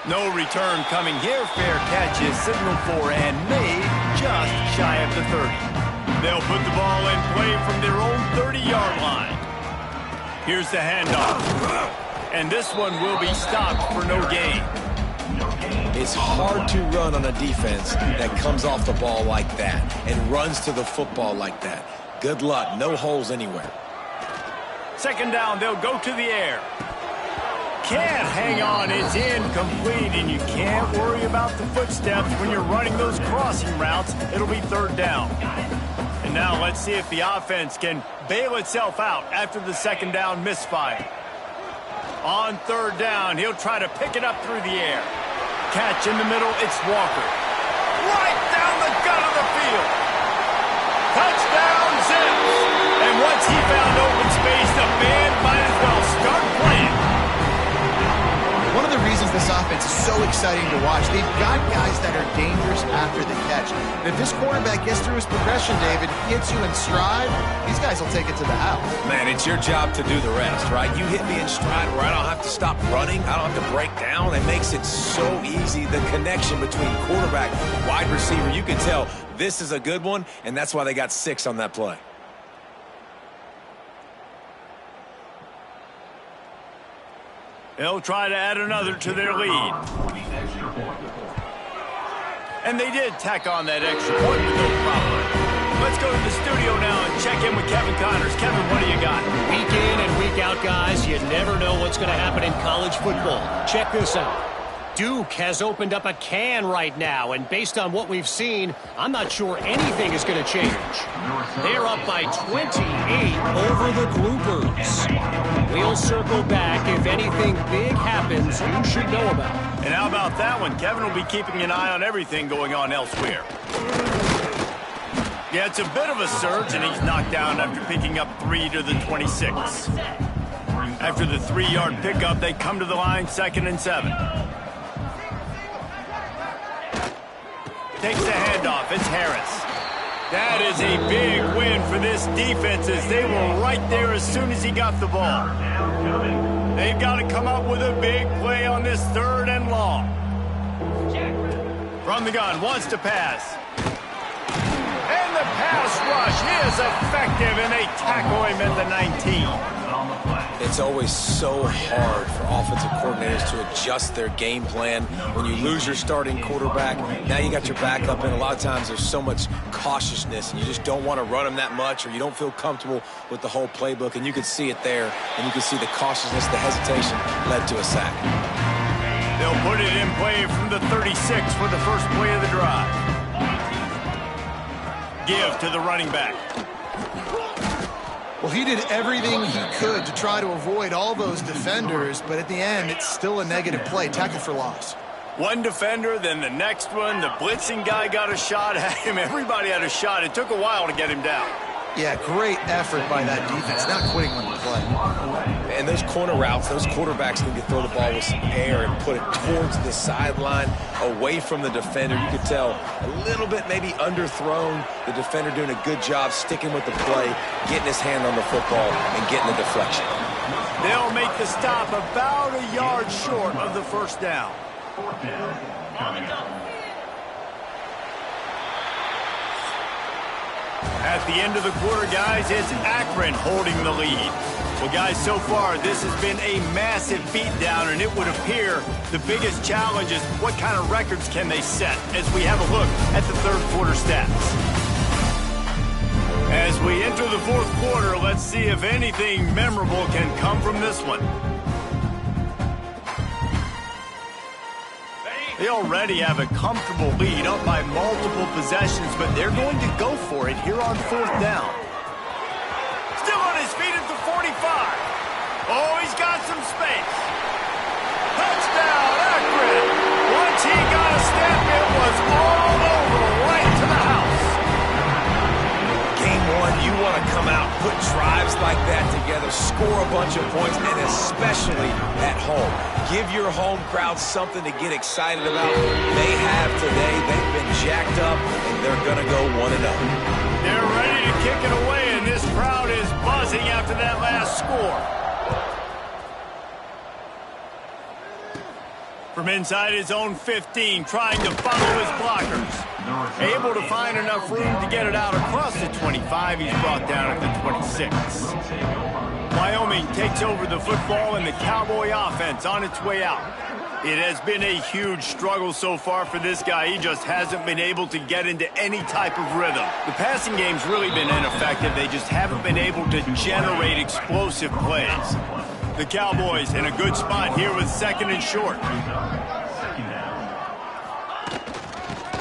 No return coming here. Fair catch is signaled for and made just shy of the 30. They'll put the ball in play from their own 30-yard line. Here's the handoff. And this one will be stopped for no gain. It's hard to run on a defense that comes off the ball like that and runs to the football like that. Good luck. No holes anywhere. 2nd down, they'll go to the air. Can't hang on. It's incomplete, and you can't worry about the footsteps when you're running those crossing routes. It'll be 3rd down. And now let's see if the offense can bail itself out after the 2nd down misfire. On 3rd down, he'll try to pick it up through the air. Catch in the middle, it's Walker. Right down the gut of the field. Touchdown, Zips. And once he found open space, the band might as well start playing. One of the reasons this offense is so exciting to watch, they've got guys that are dangerous after the catch. And if this quarterback gets through his progression, David, gets you in stride, these guys will take it to the house. Man, it's your job to do the rest, right? You hit me in stride where I don't have to stop running. I don't have to break down. It makes it so easy. The connection between quarterback and wide receiver, you can tell this is a good one, and that's why they got 6 on that play. They'll try to add another to their lead. And they did tack on that extra point with no problem. Let's go to the studio now and check in with Kevin Connors. Kevin, what do you got? Week in and week out, guys, you never know what's going to happen in college football. Check this out. Duke has opened up a can right now, and based on what we've seen, I'm not sure anything is going to change. They're up by 28 over the Gloopers. We'll circle back if anything big happens you should know about. And how about that one? Kevin will be keeping an eye on everything going on elsewhere. Yeah, it's a bit of a surge, and he's knocked down after picking up 3 to the 26. After the 3-yard pickup, they come to the line 2nd and 7. Takes the handoff. It's Harris. That is a big win for this defense as they were right there as soon as he got the ball. They've got to come up with a big play on this 3rd and long. From the gun, wants to pass. And the pass rush is effective, and they tackle him at the 19. It's always so hard for offensive coordinators to adjust their game plan. When you lose your starting quarterback, now you got your backup, and a lot of times there's so much cautiousness, and you just don't want to run them that much, or you don't feel comfortable with the whole playbook, and you can see it there, and you can see the cautiousness, the hesitation led to a sack. They'll put it in play from the 36 for the first play of the drive. Give to the running back. Well, he did everything he could to try to avoid all those defenders, but at the end, it's still a negative play. Tackle for loss. One defender, then the next one. The blitzing guy got a shot at him. Everybody had a shot. It took a while to get him down. Yeah, great effort by that defense, not quitting on the play. And those corner routes, those quarterbacks need to throw the ball with some air and put it towards the sideline, away from the defender. You could tell a little bit maybe underthrown. The defender doing a good job sticking with the play, getting his hand on the football, and getting the deflection. They'll make the stop about a yard short of the first down. Fourth down, coming up. At the end of the quarter, guys, it's Akron holding the lead. Well, guys, so far, this has been a massive beatdown, and it would appear the biggest challenge is what kind of records can they set as we have a look at the third quarter stats. As we enter the fourth quarter, let's see if anything memorable can come from this one. They already have a comfortable lead, up by multiple possessions, but they're going to go for it here on fourth down. Still on his feet at the 45. Oh, he's got some space. Touchdown, Akron. Once he got a step, it was all over, right to the house. Game one, you want to come out, put drives like that together, score a bunch of points, and especially at home. Give your home crowd something to get excited about. They have today. They've been jacked up, and they're going to go 1-0. They're ready to kick it away, and this crowd is buzzing after that last score. From inside his own 15, trying to follow his blockers. Able to find enough room to get it out across the 25. He's brought down at the 26. Wyoming takes over the football, and the Cowboy offense on its way out. It has been a huge struggle so far for this guy. He just hasn't been able to get into any type of rhythm. The passing game's really been ineffective. They just haven't been able to generate explosive plays. The Cowboys in a good spot here with second and short.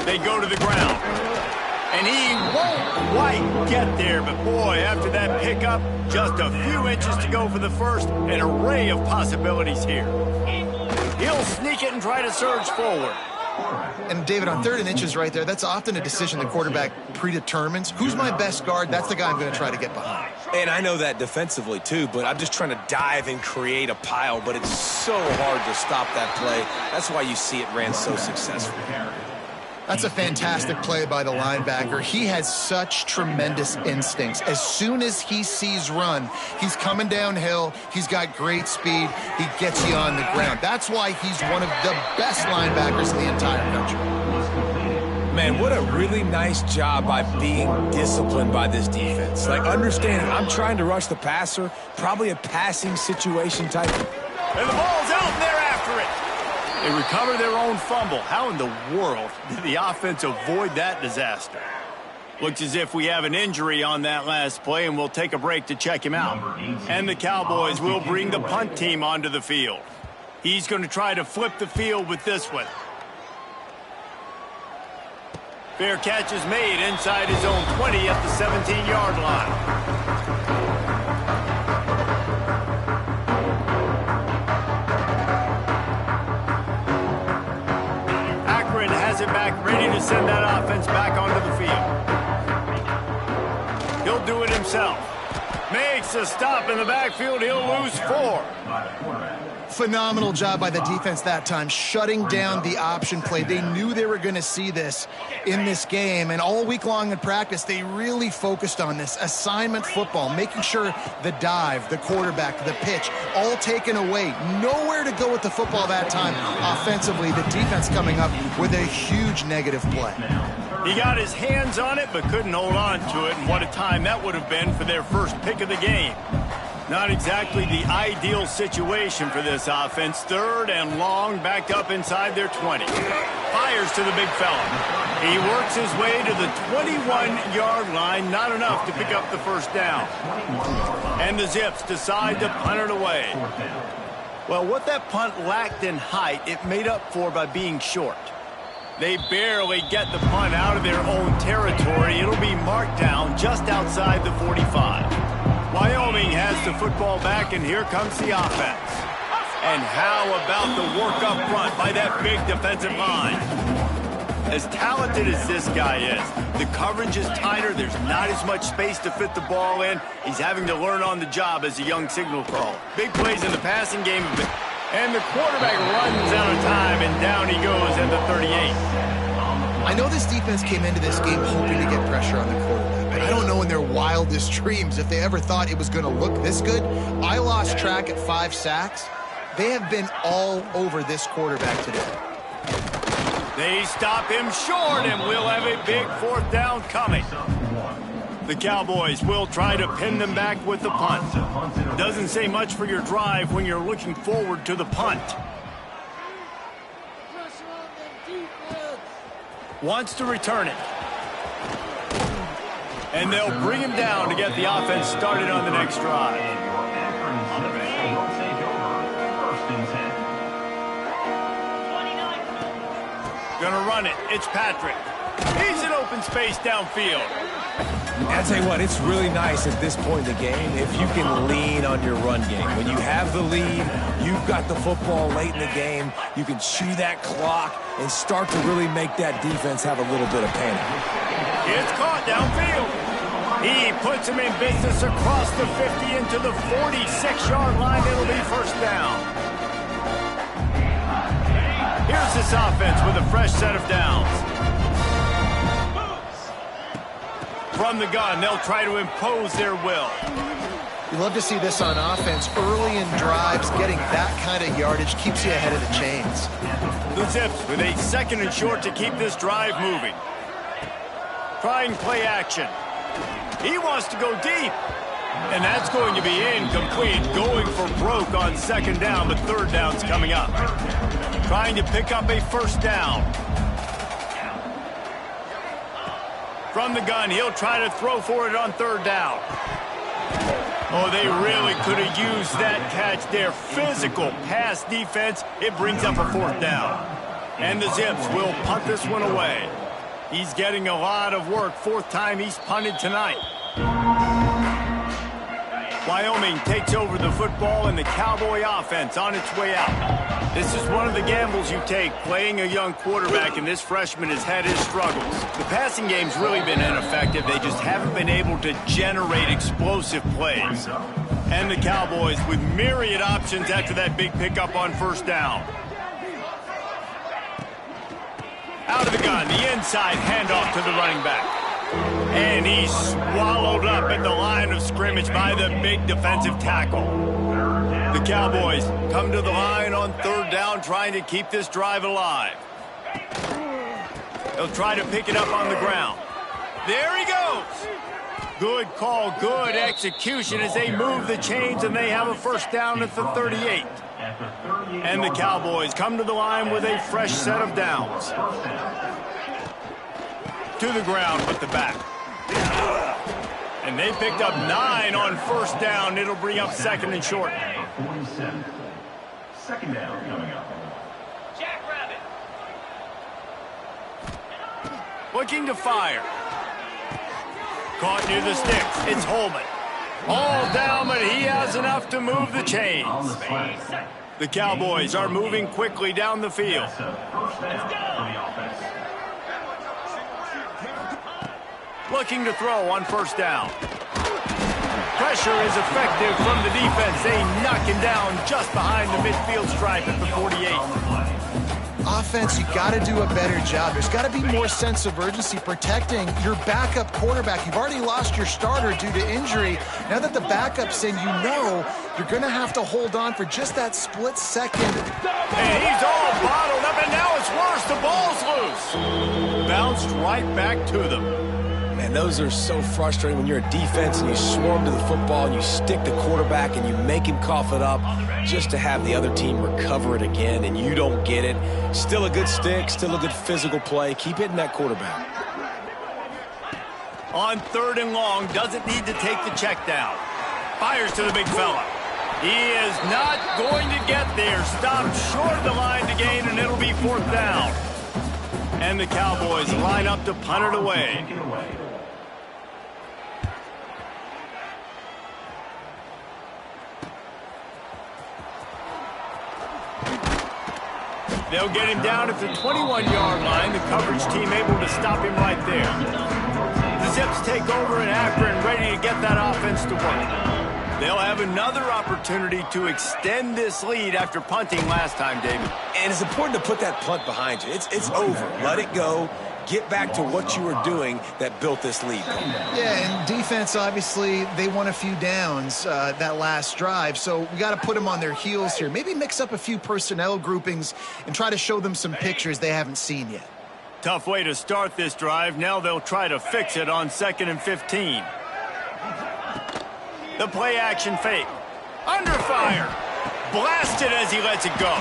They go to the ground. And he won't quite get there, but boy, after that pickup, just a few inches to go for the first, an array of possibilities here. He'll sneak it and try to surge forward. And David, on 3rd and inches right there, that's often a decision the quarterback predetermines. Who's my best guard? That's the guy I'm going to try to get behind. And I know that defensively, too, but I'm just trying to dive and create a pile, but it's so hard to stop that play. That's why you see it ran so successfully. That's a fantastic play by the linebacker. He has such tremendous instincts. As soon as he sees run, he's coming downhill. He's got great speed. He gets you on the ground. That's why he's one of the best linebackers in the entire country. Man, what a really nice job by being disciplined by this defense. Like, understanding I'm trying to rush the passer, probably a passing situation type. And the ball's out, and they're after it. They recover their own fumble. How in the world did the offense avoid that disaster? Looks as if we have an injury on that last play, and we'll take a break to check him out. And the Cowboys will bring the punt team onto the field. He's going to try to flip the field with this one. Fair catch is made inside his own 20 at the 17-yard line. It back, ready to send that offense back onto the field. He'll do it himself. Makes a stop in the backfield. He'll lose 4. Phenomenal job by the defense that time, shutting down the option play. They knew they were going to see this in this game, and all week long in practice, they really focused on this assignment football, making sure the dive, the quarterback, the pitch, all taken away. Nowhere to go with the football that time offensively. The defense coming up with a huge negative play. He got his hands on it, but couldn't hold on to it, and what a time that would have been for their first pick of the game. Not exactly the ideal situation for this offense. 3rd and long, backed up inside their 20. Fires to the big fella. He works his way to the 21-yard line. Not enough to pick up the first down. And the Zips decide to punt it away. Well, what that punt lacked in height, it made up for by being short. They barely get the punt out of their own territory. It'll be marked down just outside the 45. Wyoming has the football back, and here comes the offense. And how about the work up front by that big defensive line? As talented as this guy is, the coverage is tighter. There's not as much space to fit the ball in. He's having to learn on the job as a young signal caller. Big plays in the passing game. And the quarterback runs out of time, and down he goes at the 38. I know this defense came into this game hoping to get pressure on the quarterback, but I don't know in their wildest dreams if they ever thought it was going to look this good. I lost track at 5 sacks. They have been all over this quarterback today. They stop him short, and we'll have a big 4th down coming. The Cowboys will try to pin them back with the punt. Doesn't say much for your drive when you're looking forward to the punt. Wants to return it. And they'll bring him down to get the offense started on the next drive. Gonna run it. It's Patrick. He's in open space downfield. I'll tell you what, it's really nice at this point in the game if you can lean on your run game. When you have the lead, you've got the football late in the game, you can chew that clock and start to really make that defense have a little bit of panic. It's caught downfield. He puts him in business across the 50 into the 46-yard line. It'll be 1st down. Here's this offense with a fresh set of downs. From the gun, they'll try to impose their will. You love to see this on offense. Early in drives, getting that kind of yardage keeps you ahead of the chains. The Zips with a 2nd and short to keep this drive moving. Trying play action. He wants to go deep. And that's going to be incomplete. Going for broke on 2nd down, but 3rd down's coming up. Trying to pick up a 1st down. From the gun, he'll try to throw for it on 3rd down. Oh, they really could have used that catch there. Physical pass defense. It brings up a 4th down. And the Zips will punt this one away. He's getting a lot of work. 4th time he's punted tonight. Wyoming takes over the football, and the Cowboy offense on its way out. This is one of the gambles you take, playing a young quarterback, and this freshman has had his struggles. The passing game's really been ineffective. They just haven't been able to generate explosive plays. And the Cowboys with myriad options after that big pickup on 1st down. Out of the gun, the inside handoff to the running back. And he's swallowed up at the line of scrimmage by the big defensive tackle. The Cowboys come to the line on 3rd down, trying to keep this drive alive. They'll try to pick it up on the ground. There he goes. Good call, good execution as they move the chains, and they have a 1st down at the 38. And the Cowboys come to the line with a fresh set of downs. To the ground with the back. And they picked up 9 on 1st down. It'll bring up 2nd and short. 47. 2nd down coming up. Jackrabbit. Looking to fire. Caught near the sticks. It's Holman. All down, but he has enough to move the chains. The Cowboys are moving quickly down the field. Looking to throw on 1st down. Pressure is effective from the defense. They knock him down just behind the midfield stripe at the 48. Offense, you got to do a better job. There's got to be more sense of urgency protecting your backup quarterback. You've already lost your starter due to injury. Now that the backup's in, you know you're going to have to hold on for just that split second. And he's all bottled up, and now it's worse. The ball's loose. Bounced right back to them. Man, those are so frustrating when you're a defense and you swarm to the football and you stick the quarterback and you make him cough it up just to have the other team recover it again and you don't get it. Still a good stick, still a good physical play. Keep hitting that quarterback. On 3rd and long, doesn't need to take the check down. Fires to the big fella. He is not going to get there. Stopped short of the line to gain, and it'll be 4th down. And the Cowboys line up to punt it away. They'll get him down at the 21-yard line. The coverage team able to stop him right there. The Zips take over in Akron, ready to get that offense to work. They'll have another opportunity to extend this lead after punting last time, David. And it's important to put that punt behind you. It's over. Let it go. Get back to what you were doing that built this lead. Yeah, and defense, obviously, they won a few downs that last drive, so we got to put them on their heels here. Maybe mix up a few personnel groupings and try to show them some pictures they haven't seen yet. Tough way to start this drive. Now they'll try to fix it on 2nd and 15. The play-action fake. Under fire. Blasted as he lets it go.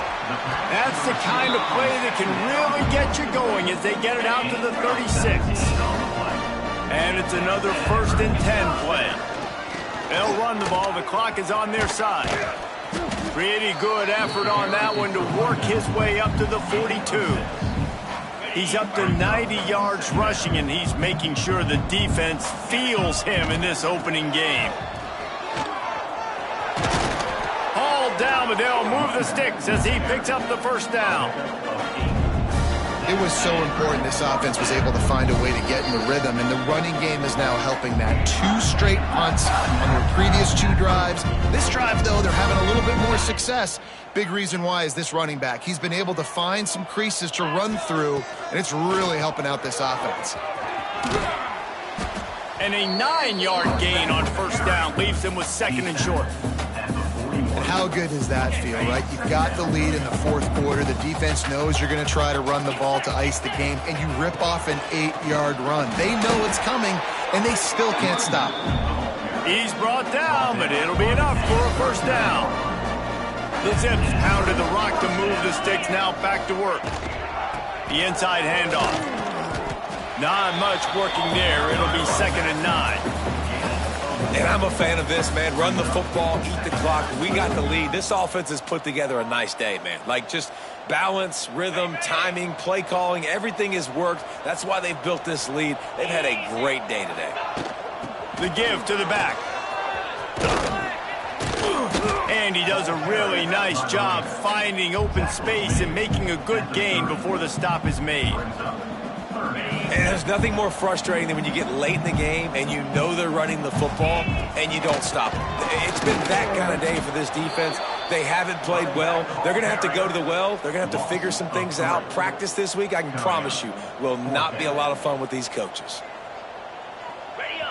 That's the kind of play that can really get you going as they get it out to the 36. And it's another 1st and 10 play. They'll run the ball. The clock is on their side. Pretty good effort on that one to work his way up to the 42. He's up to 90 yards rushing, and he's making sure the defense feels him in this opening game. Down, but they'll move the sticks as he picks up the 1st down. It was so important this offense was able to find a way to get in the rhythm, and the running game is now helping that. 2 straight punts on their previous 2 drives. This drive, though, they're having a little bit more success. Big reason why is this running back. He's been able to find some creases to run through, and it's really helping out this offense. And a 9-yard gain on 1st down leaves them with 2nd and short. And how good does that feel, right? You've got the lead in the 4th quarter. The defense knows you're going to try to run the ball to ice the game, and you rip off an 8-yard run. They know it's coming, and they still can't stop it. He's brought down, but it'll be enough for a 1st down. The Zips pounded the rock to move the sticks, now back to work. The inside handoff. Not much working there. It'll be 2nd and 9. And I'm a fan of this, man. Run the football, eat the clock. We got the lead. This offense has put together a nice day, man. Like, just balance, rhythm, timing, play calling, everything has worked. That's why they've built this lead. They've had a great day today. The give to the back. And he does a really nice job finding open space and making a good gain before the stop is made. And there's nothing more frustrating than when you get late in the game and you know they're running the football and you don't stop them. It's been that kind of day for this defense. They haven't played well. They're going to have to go to the well. They're going to have to figure some things out. Practice this week, I can promise you, will not be a lot of fun with these coaches.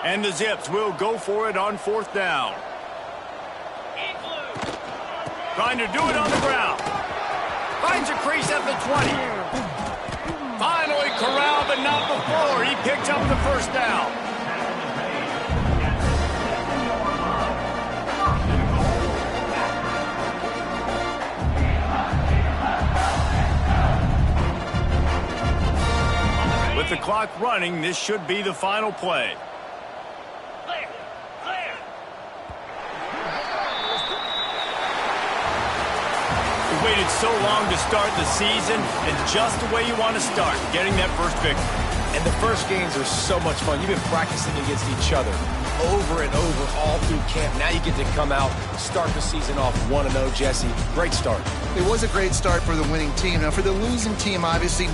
And the Zips will go for it on 4th down. Trying to do it on the ground. Finds a crease at the 20. Finally corralled, but not before. He picks up the 1st down. With the clock running, this should be the final play. Waited so long to start the season, and just the way you want to start, getting that 1st victory. And the first games are so much fun. You've been practicing against each other over and over all through camp. Now you get to come out, start the season off 1-0, Jesse. Great start. It was a great start for the winning team. Now, for the losing team, obviously,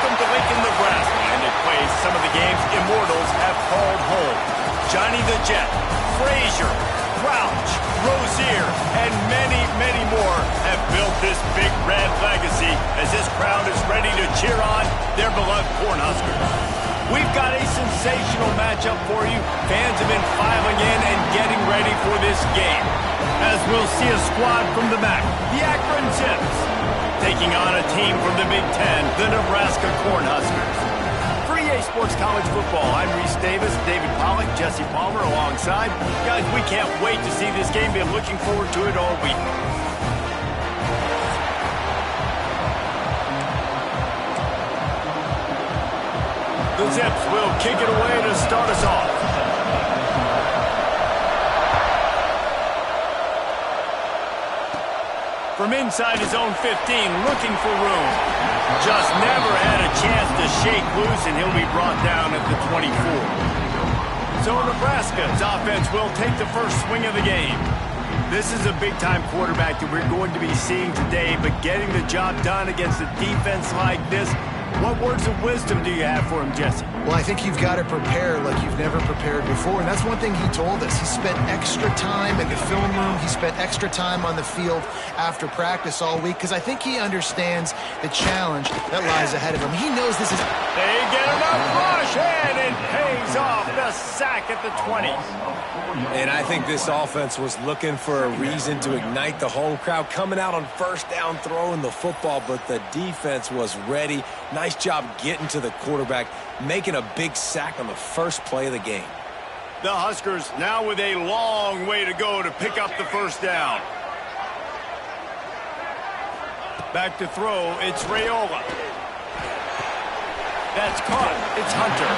Welcome to Lincoln, Nebraska, and it plays some of the games immortals have called home. Johnny the Jet, Frazier, Crouch, Rozier, and many, many more have built this big red legacy as this crowd is ready to cheer on their beloved Cornhuskers. We've got a sensational matchup for you. Fans have been filing in and getting ready for this game. As we'll see a squad from the back, the Akron Zips, taking on a team from the Big Ten, the Nebraska Cornhuskers. For EA Sports College Football, I'm Reese Davis, David Pollack, Jesse Palmer alongside. Guys, we can't wait to see this game. Been looking forward to it all week. The Zips will kick it away to start us off. From inside his own 15, looking for room. Just never had a chance to shake loose, and he'll be brought down at the 24. So Nebraska's offense will take the first swing of the game. This is a big-time quarterback that we're going to be seeing today, but getting the job done against a defense like this, what words of wisdom do you have for him, Jesse? Well, I think you've got to prepare like you've never prepared before, and that's one thing he told us. He spent extra time in the film room. He spent extra time on the field after practice all week because I think he understands the challenge that lies ahead of him. He knows this is... They get enough rush, and it pays off the sack at the 20. And I think this offense was looking for a reason to ignite the home crowd, coming out on first down, throwing the football, but the defense was ready. Nice job getting to the quarterback, making a big sack on the first play of the game. The Huskers now with a long way to go to pick up the first down. Back to throw, it's Raiola. That's caught, it's Hunter.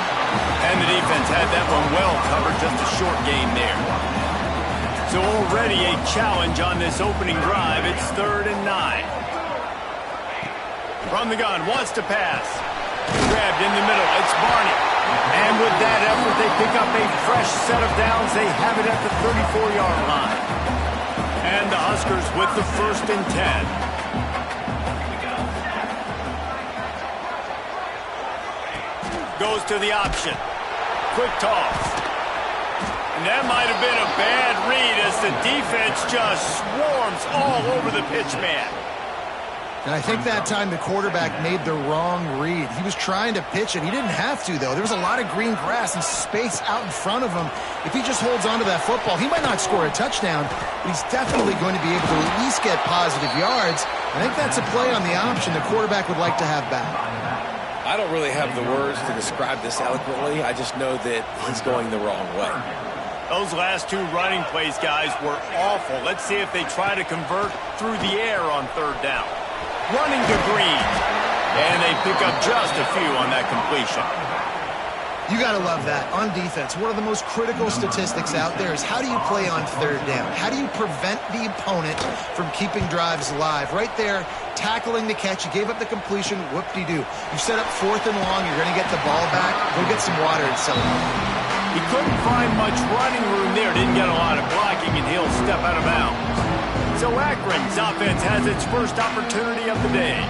And the defense had that one well covered, just a short gain there. So already a challenge on this opening drive. It's 3rd and 9. From the gun, wants to pass. Grabbed in the middle, it's Barney. And with that effort, they pick up a fresh set of downs. They have it at the 34-yard line. And the Huskers with the 1st and 10. Goes to the option. Quick toss. And that might have been a bad read as the defense just swarms all over the pitch man. And I think that time the quarterback made the wrong read. He was trying to pitch it. He didn't have to, though. There was a lot of green grass and space out in front of him. If he just holds onto that football, he might not score a touchdown, but he's definitely going to be able to at least get positive yards. I think that's a play on the option the quarterback would like to have back. I don't really have the words to describe this eloquently. I just know that he's going the wrong way. Those last two running plays, guys, were awful. Let's see if they try to convert through the air on 3rd down. Running to Green. And they pick up just a few on that completion. You got to love that. On defense, one of the most critical statistics out there is how do you play on 3rd down? How do you prevent the opponent from keeping drives alive? Right there, tackling the catch. You gave up the completion. Whoop-de-doo. You set up 4th and long. You're going to get the ball back. Go get some water and settle down. He couldn't find much running room there. Didn't get a lot of blocking, and he'll step out of bounds. So Akron's offense has its first opportunity of the day.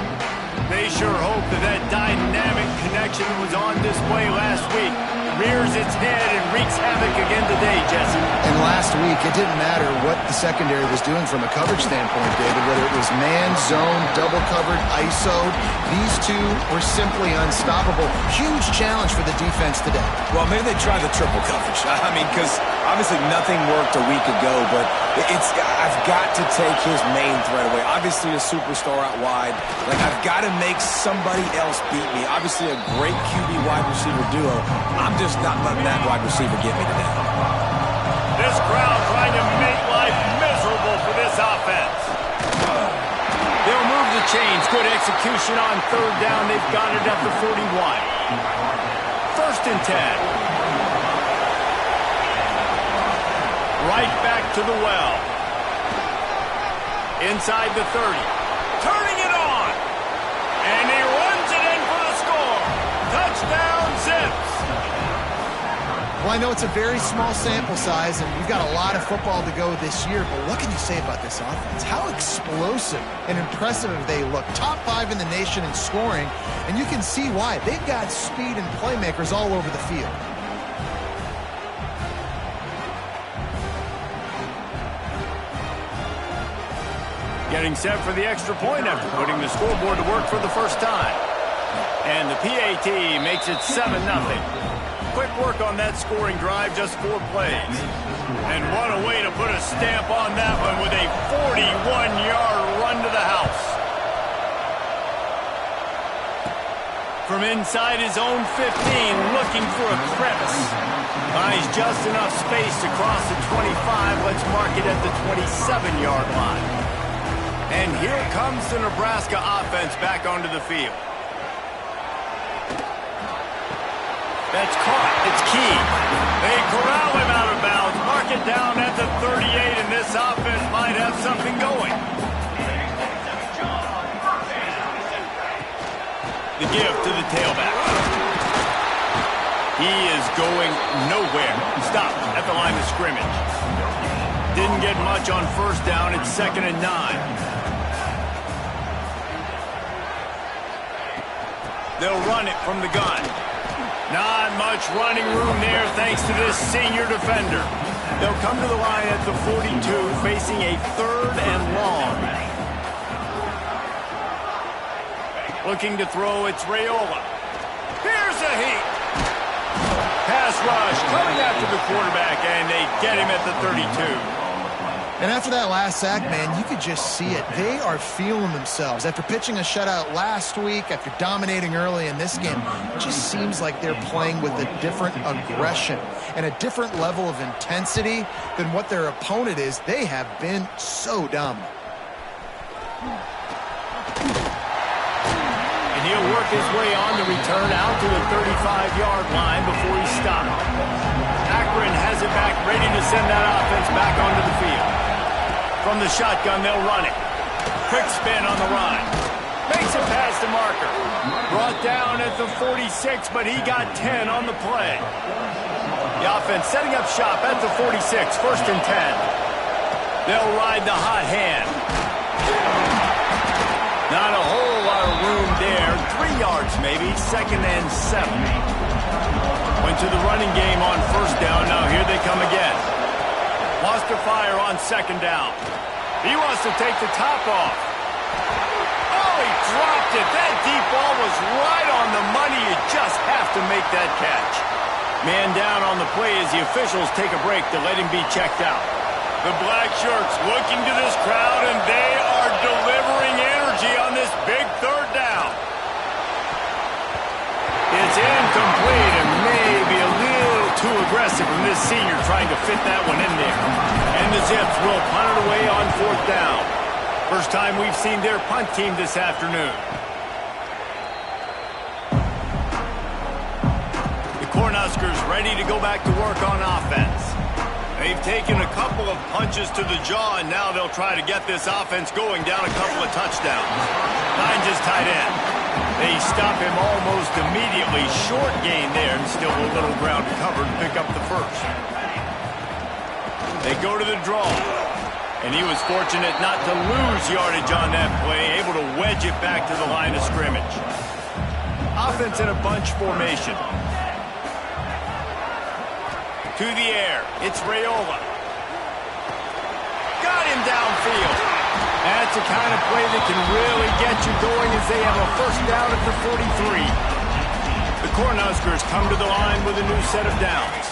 They sure hope that dynamic connection that was on display last week rears its head and wreaks havoc again today, Jesse. And last week, it didn't matter what the secondary was doing from a coverage standpoint, David, whether it was man, zone, double covered, ISO. These two were simply unstoppable. Huge challenge for the defense today. Well, maybe they try the triple coverage. I mean, because obviously nothing worked a week ago, but I've got to take his main threat away. Obviously a superstar out wide. Like, I've got to make somebody else beat me. Obviously a great QB wide receiver duo. I'm just not letting that wide receiver get me today. This crowd trying to make life miserable for this offense. They'll move the chains. Good execution on 3rd down. They've got it at the 41. 1st and 10. Right back to the well. Inside the 30. Turning it on. And he runs it in for the score. Touchdown, Zips. Well, I know it's a very small sample size, and we've got a lot of football to go this year, but what can you say about this offense? How explosive and impressive they look. Top 5 in the nation in scoring, and you can see why. They've got speed and playmakers all over the field. Getting set for the extra point after putting the scoreboard to work for the first time. And the PAT makes it 7-0. Quick work on that scoring drive, just 4 plays. And what a way to put a stamp on that one with a 41-yard run to the house. From inside his own 15, looking for a crevice. Buys just enough space to cross the 25. Let's mark it at the 27-yard line. And here comes the Nebraska offense back onto the field. That's caught. It's key. They corral him out of bounds. Mark it down at the 38, and this offense might have something going. The give to the tailback. He is going nowhere. Stop at the line of scrimmage. Didn't get much on first down. It's 2nd and 9. They'll run it from the gun. Not much running room there thanks to this senior defender. They'll come to the line at the 42, facing a 3rd and long. Looking to throw, it's Raiola. Here's a heat. Pass rush coming after the quarterback, and they get him at the 32. And after that last sack, man, you could just see it. They are feeling themselves. After pitching a shutout last week, after dominating early in this game, it just seems like they're playing with a different aggression and a different level of intensity than what their opponent is. They have been so dominant. And he'll work his way on the return out to the 35-yard line before he stopped. Akron has it back, ready to send that offense back onto the field. From the shotgun, they'll run it. Quick spin on the run. Makes a pass to Marker. Brought down at the 46, but he got 10 on the play. The offense setting up shop at the 46, 1st and 10. They'll ride the hot hand. Not a whole lot of room there. 3 yards maybe, 2nd and 7. Went to the running game on first down. Now here they come again. Lost to fire on 2nd down. He wants to take the top off. Oh, he dropped it. That deep ball was right on the money. You just have to make that catch. Man down on the play as the officials take a break to let him be checked out. The black shirts looking to this crowd, and they are delivering energy on this big 3rd down. It's incomplete and maybe a little too aggressive from this senior trying to fit that one in there. And the Zips will punt it away on 4th down. First time we've seen their punt team this afternoon. The Cornhuskers ready to go back to work on offense. They've taken a couple of punches to the jaw, and now they'll try to get this offense going down a couple of touchdowns. Hines is tight end. They stop him almost immediately. Short gain there, and still a little ground to cover to pick up the first. They go to the draw, and he was fortunate not to lose yardage on that play, able to wedge it back to the line of scrimmage. Offense in a bunch formation. To the air, it's Raiola. Got him downfield. That's the kind of play that can really get you going as they have a first down at the 43. The Cornhuskers come to the line with a new set of downs.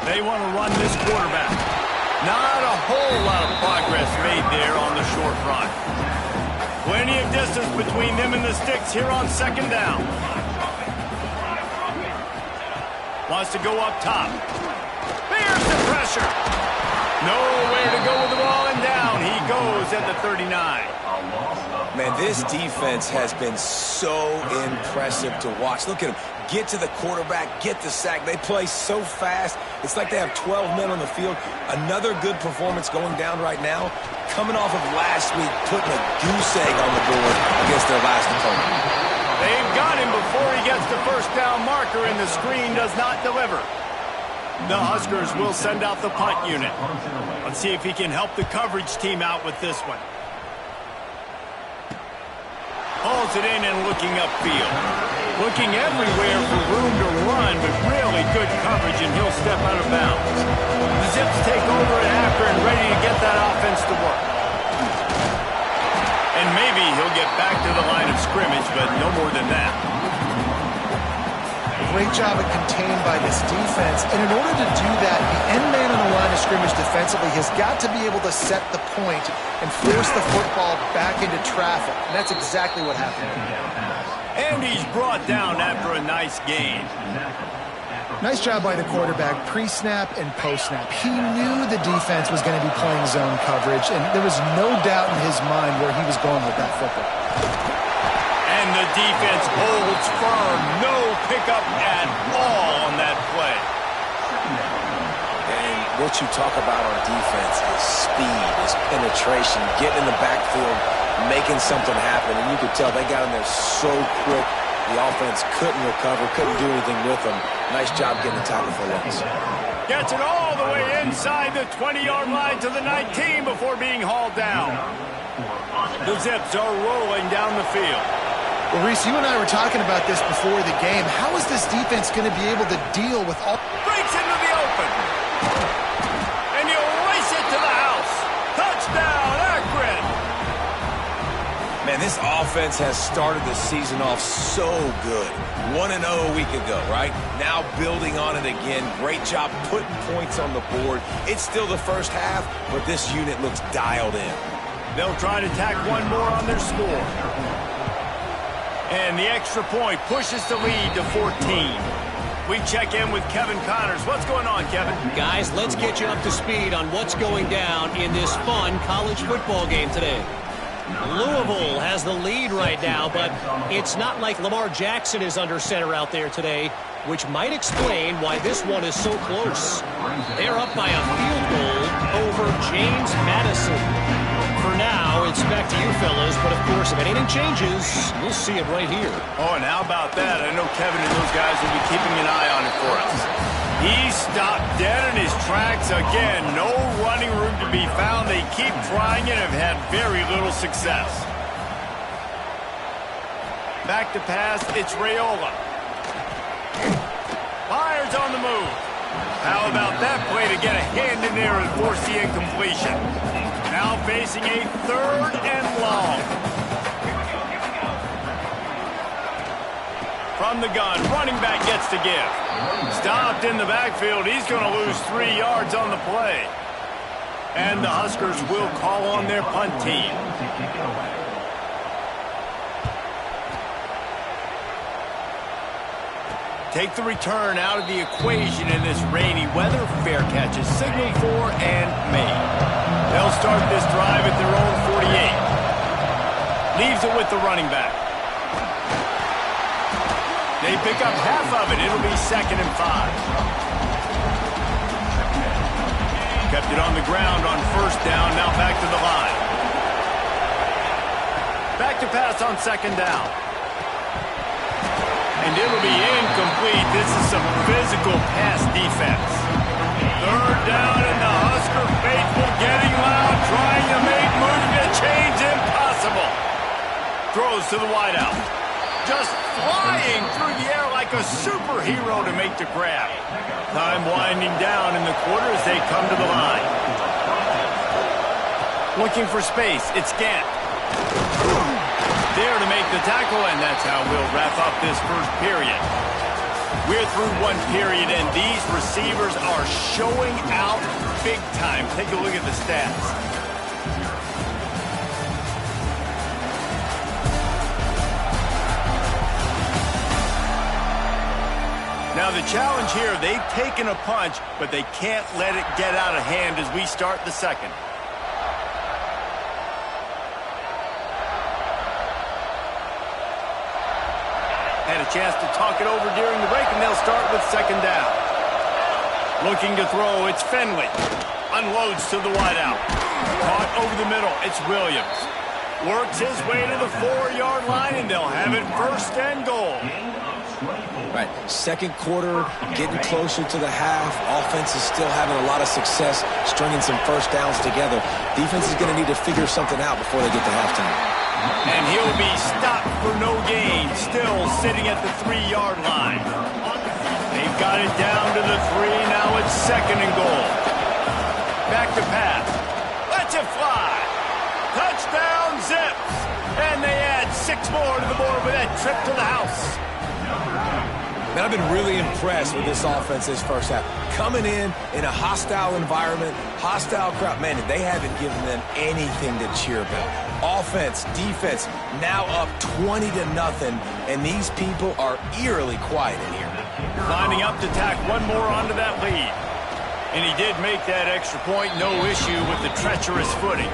They want to run this quarterback. Not a whole lot of progress made there on the short run. Plenty of distance between them and the sticks here on 2nd down. Wants to go up top. There's the pressure. Nowhere to go with the ball, and down he goes at the 39. Man, this defense has been so impressive to watch. Look at them. Get to the quarterback, get the sack. They play so fast. It's like they have 12 men on the field. Another good performance going down right now. Coming off of last week, putting a goose egg on the board against their last opponent. They've got him before he gets the first down marker, and the screen does not deliver. The Huskers will send out the punt unit. Let's see if he can help the coverage team out with this one. Hauls it in and looking upfield. Looking everywhere for room to run, but really good coverage, and he'll step out of bounds. The Zips take over at Akron, ready to get that offense to work. And maybe he'll get back to the line of scrimmage, but no more than that. Great job at contained by this defense. And in order to do that, the end man on the line of scrimmage defensively has got to be able to set the point and force the football back into traffic. And that's exactly what happened. And he's brought down after a nice gain. Nice job by the quarterback, pre-snap and post-snap. He knew the defense was going to be playing zone coverage, and there was no doubt in his mind where he was going with that football. And the defense holds firm. No pickup at all on that play. And what you talk about on defense is speed, is penetration, getting in the backfield, making something happen. And you could tell they got in there so quick. The offense couldn't recover, couldn't do anything with them. Nice job getting the tackle for once. Gets it all the way inside the 20-yard line to the 19 before being hauled down. The Zips are rolling down the field. Well, Reese, you and I were talking about this before the game. How is this defense going to be able to deal with all... Breaks into the open. And he'll race it to the house. Touchdown, Akron. Man, this offense has started the season off so good. 1-0 a week ago, right? Now building on it again. Great job putting points on the board. It's still the first half, but this unit looks dialed in. They'll try to tack one more on their score. And the extra point pushes the lead to 14. We check in with Kevin Connors. What's going on, Kevin? Guys, let's get you up to speed on what's going down in this fun college football game today. Louisville has the lead right now, but it's not like Lamar Jackson is under center out there today, which might explain why this one is so close. They're up by a field goal over James Madison. For now, it's back to you fellas, but of course, if anything changes, we'll see it right here. Oh, and how about that? I know Kevin and those guys will be keeping an eye on it for us. He stopped dead in his tracks again. No running room to be found. They keep trying it and have had very little success. Back to pass, it's Raiola. Fires on the move. How about that play to get a hand in there and force the incompletion? Now facing a 3rd and long. From the gun, running back gets to give. Stopped in the backfield. He's going to lose 3 yards on the play. And the Huskers will call on their punt team. Take the return out of the equation in this rainy weather. Fair catch is signaled for and made. They'll start this drive at their own 48. Leaves it with the running back. They pick up half of it. It'll be 2nd and 5. Kept it on the ground on 1st down. Now back to the line. Back to pass on 2nd down. And it'll be incomplete. This is some physical pass defense. 3rd down, and the Husker faithful getting loud, trying to make movement change impossible. Throws to the wideout. Just flying through the air like a superhero to make the grab. Time winding down in the quarter as they come to the line. Looking for space. It's Gant. There to make the tackle, and that's how we'll wrap up this first period. We're through one period, and these receivers are showing out big time. Take a look at the stats. Now the challenge here, they've taken a punch, but they can't let it get out of hand as we start the second. Had a chance to talk it over during the break, and they'll start with 2nd down. Looking to throw, it's Finley. Unloads to the wideout. Caught over the middle, it's Williams. Works his way to the 4-yard line, and they'll have it first and goal. Right, second quarter, getting closer to the half. Offense is still having a lot of success stringing some first downs together. Defense is going to need to figure something out before they get to halftime. And he'll be stopped for no gain, still sitting at the 3-yard line. They've got it down to the 3, now it's second and goal. Back to pass. Let's it fly. Touchdown, Zips. And they add 6 more to the board with that trip to the house. Man, I've been really impressed with this offense this first half. Coming in a hostile environment, hostile crowd. Man, they haven't given them anything to cheer about. Offense, defense, now up 20-0, and these people are eerily quiet in here. Lining up to tack one more onto that lead. And he did make that extra point, no issue with the treacherous footing.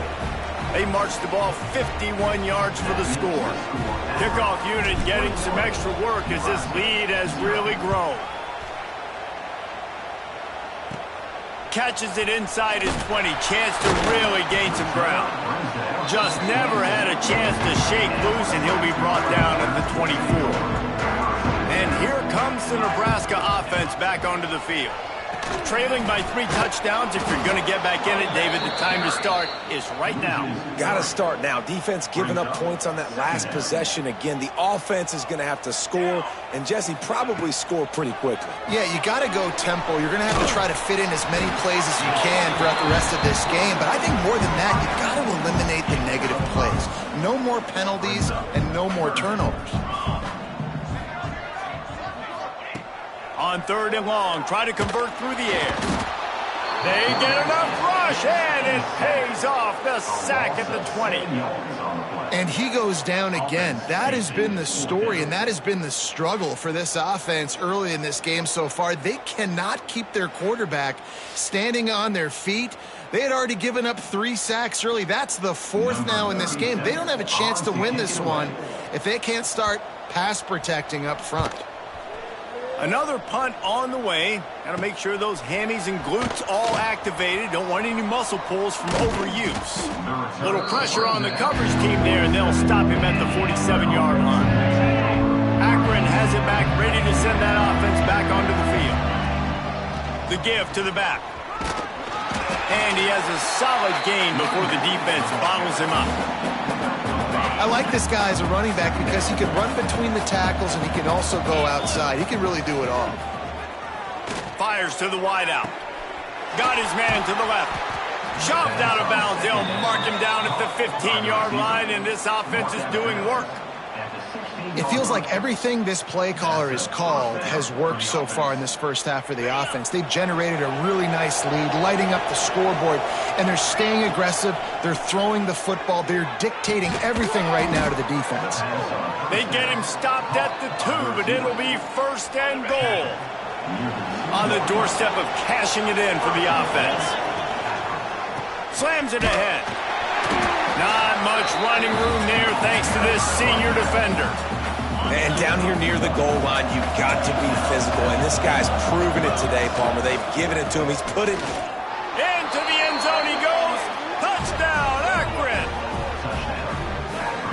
They marched the ball 51 yards for the score. Kickoff unit getting some extra work as this lead has really grown. Catches it inside his 20. Chance to really gain some ground. Just never had a chance to shake loose, and he'll be brought down at the 24. And here comes the Nebraska offense back onto the field. Trailing by 3 touchdowns. If you're going to get back in it, David, the time to start is right now. Got to start now. Defense giving up points on that last possession. Again, the offense is going to have to score, and Jesse, probably score pretty quickly. Yeah, you got to go tempo. You're going to have to try to fit in as many plays as you can throughout the rest of this game. But I think more than that, you've got to eliminate the negative plays. No more penalties and no more turnovers. On 3rd and long, try to convert through the air. They get enough rush, and it pays off. The sack at the 20. And he goes down again. That has been the story, and that has been the struggle for this offense early in this game so far. They cannot keep their quarterback standing on their feet. They had already given up 3 sacks early. That's the 4th now in this game. They don't have a chance to win this one if they can't start pass protecting up front. Another punt on the way. Got to make sure those hammies and glutes all activated. Don't want any muscle pulls from overuse. Little pressure on the coverage team there, and they'll stop him at the 47-yard line. Akron has it back, ready to send that offense back onto the field. The give to the back. And he has a solid gain before the defense bottles him up. I like this guy as a running back because he can run between the tackles and he can also go outside. He can really do it all. Fires to the wideout. Got his man to the left. Shoved out of bounds. They'll mark him down at the 15-yard line, and this offense is doing work. It feels like everything this play caller has called has worked so far in this first half for the offense. They've generated a really nice lead, lighting up the scoreboard, and they're staying aggressive. They're throwing the football. They're dictating everything right now to the defense. They get him stopped at the 2, but it'll be first and goal. On the doorstep of cashing it in for the offense. Slams it ahead. Not much running room there thanks to this senior defender. And down here near the goal line, you've got to be physical. And this guy's proven it today, Palmer. They've given it to him. He's put it into the end zone he goes. Touchdown, Akron.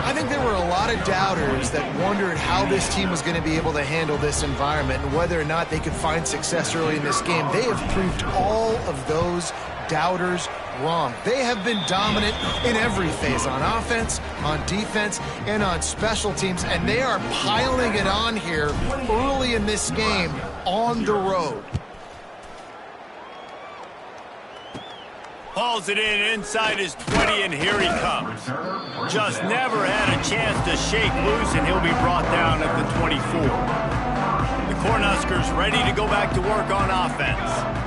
I think there were a lot of doubters that wondered how this team was going to be able to handle this environment and whether or not they could find success early in this game. They have proved all of those doubters wrong. They have been dominant in every phase, on offense, on defense, and on special teams, and they are piling it on here early in this game on the road. Hauls it in inside his 20, and here he comes. Just never had a chance to shake loose, and he'll be brought down at the 24. The Cornhuskers ready to go back to work on offense.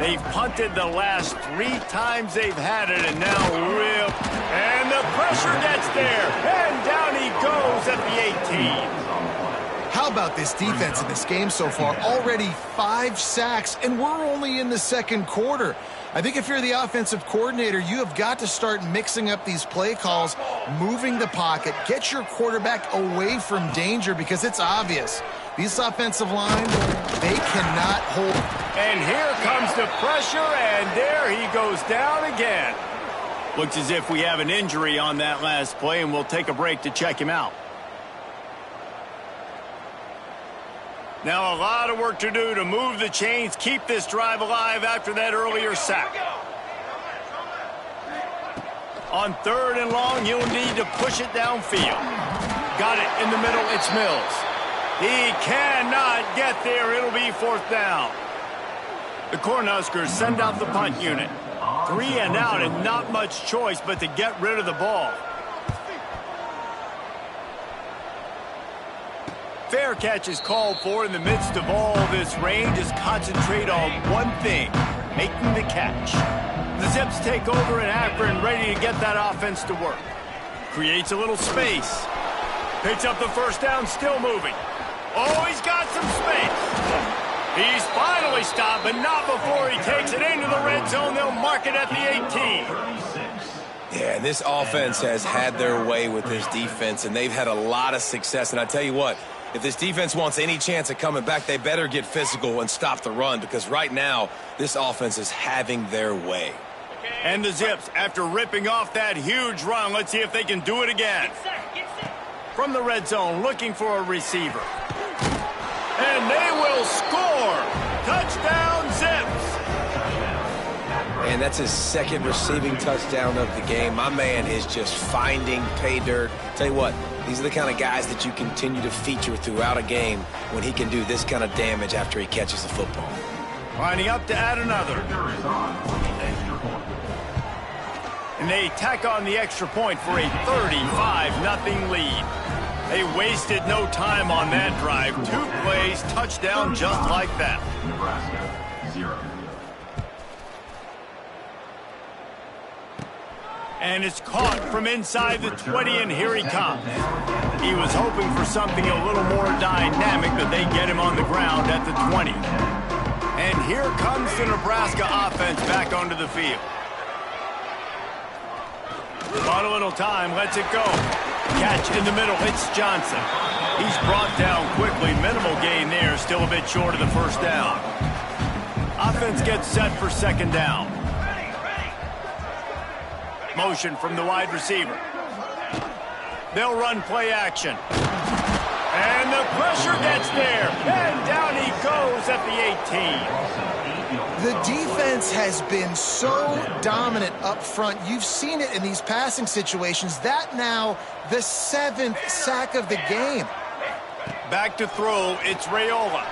They've punted the last 3 times they've had it, and now and the pressure gets there, and down he goes at the 18. How about this defense in this game so far? Already 5 sacks, and we're only in the second quarter. I think if you're the offensive coordinator, you have got to start mixing up these play calls, moving the pocket, get your quarterback away from danger, because it's obvious. These offensive line, they cannot hold. And here comes the pressure, and there he goes down again. Looks as if we have an injury on that last play, and we'll take a break to check him out. Now a lot of work to do to move the chains, keep this drive alive after that earlier sack. On 3rd and long, he'll need to push it downfield. Got it in the middle, it's Mills. He cannot get there, it'll be 4th down. The Cornhuskers send out the punt unit. 3 and out and not much choice but to get rid of the ball. Fair catch is called for in the midst of all this rain. Just concentrate on one thing, making the catch. The Zips take over in Akron, ready to get that offense to work. Creates a little space. Picks up the 1st down, still moving. Oh, he's got some space. He's finally stopped, but not before he takes it into the red zone. They'll mark it at the 18. Yeah, this offense has had their way with this defense, and they've had a lot of success. And I tell you what, if this defense wants any chance of coming back, they better get physical and stop the run, because right now, this offense is having their way. And the Zips, after ripping off that huge run, let's see if they can do it again. From the red zone, looking for a receiver. And they will score. Touchdown, Zips. And that's his 2nd receiving touchdown of the game. My man is just finding pay dirt. Tell you what, these are the kind of guys that you continue to feature throughout a game when he can do this kind of damage after he catches the football. Lining up to add another. And they tack on the extra point for a 35-0 lead. They wasted no time on that drive. 2 plays, touchdown just like that. Nebraska, 0. And it's caught from inside the 20, and here he comes. He was hoping for something a little more dynamic, but they get him on the ground at the 20. And here comes the Nebraska offense back onto the field. Bought a little time, lets it go. Catch in the middle, it's Johnson. He's brought down quickly, minimal gain there, still a bit short of the 1st down. Offense gets set for 2nd down. Motion from the wide receiver. They'll run play action. And the pressure gets there, and down he goes at the 18. The defense has been so dominant up front. You've seen it in these passing situations. That now the 7th sack of the game. Back to throw, it's Raiola.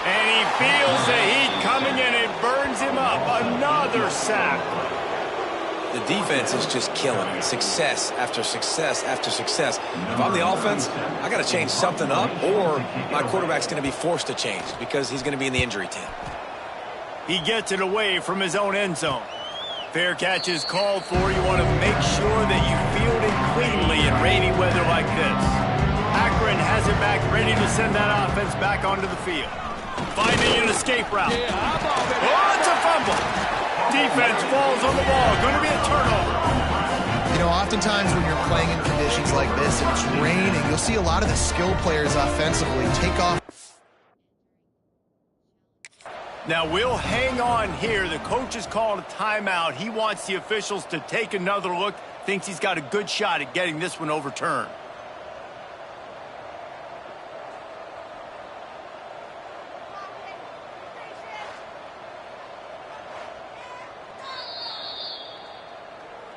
And he feels the heat coming and it burns him up. Another sack. The defense is just killing it. Success after success after success. If I'm the offense, I got to change something up, or my quarterback's going to be forced to change because he's going to be in the injury tent. He gets it away from his own end zone. Fair catch is called for. You want to make sure that you field it cleanly in rainy weather like this. Akron has it back, ready to send that offense back onto the field. Finding an escape route. Oh, it's a fumble. Defense falls on the ball. Going to be a turnover. You know, oftentimes when you're playing in conditions like this and it's raining, you'll see a lot of the skill players offensively take off. Now we'll hang on here. The coach is calling a timeout. He wants the officials to take another look. Thinks he's got a good shot at getting this one overturned.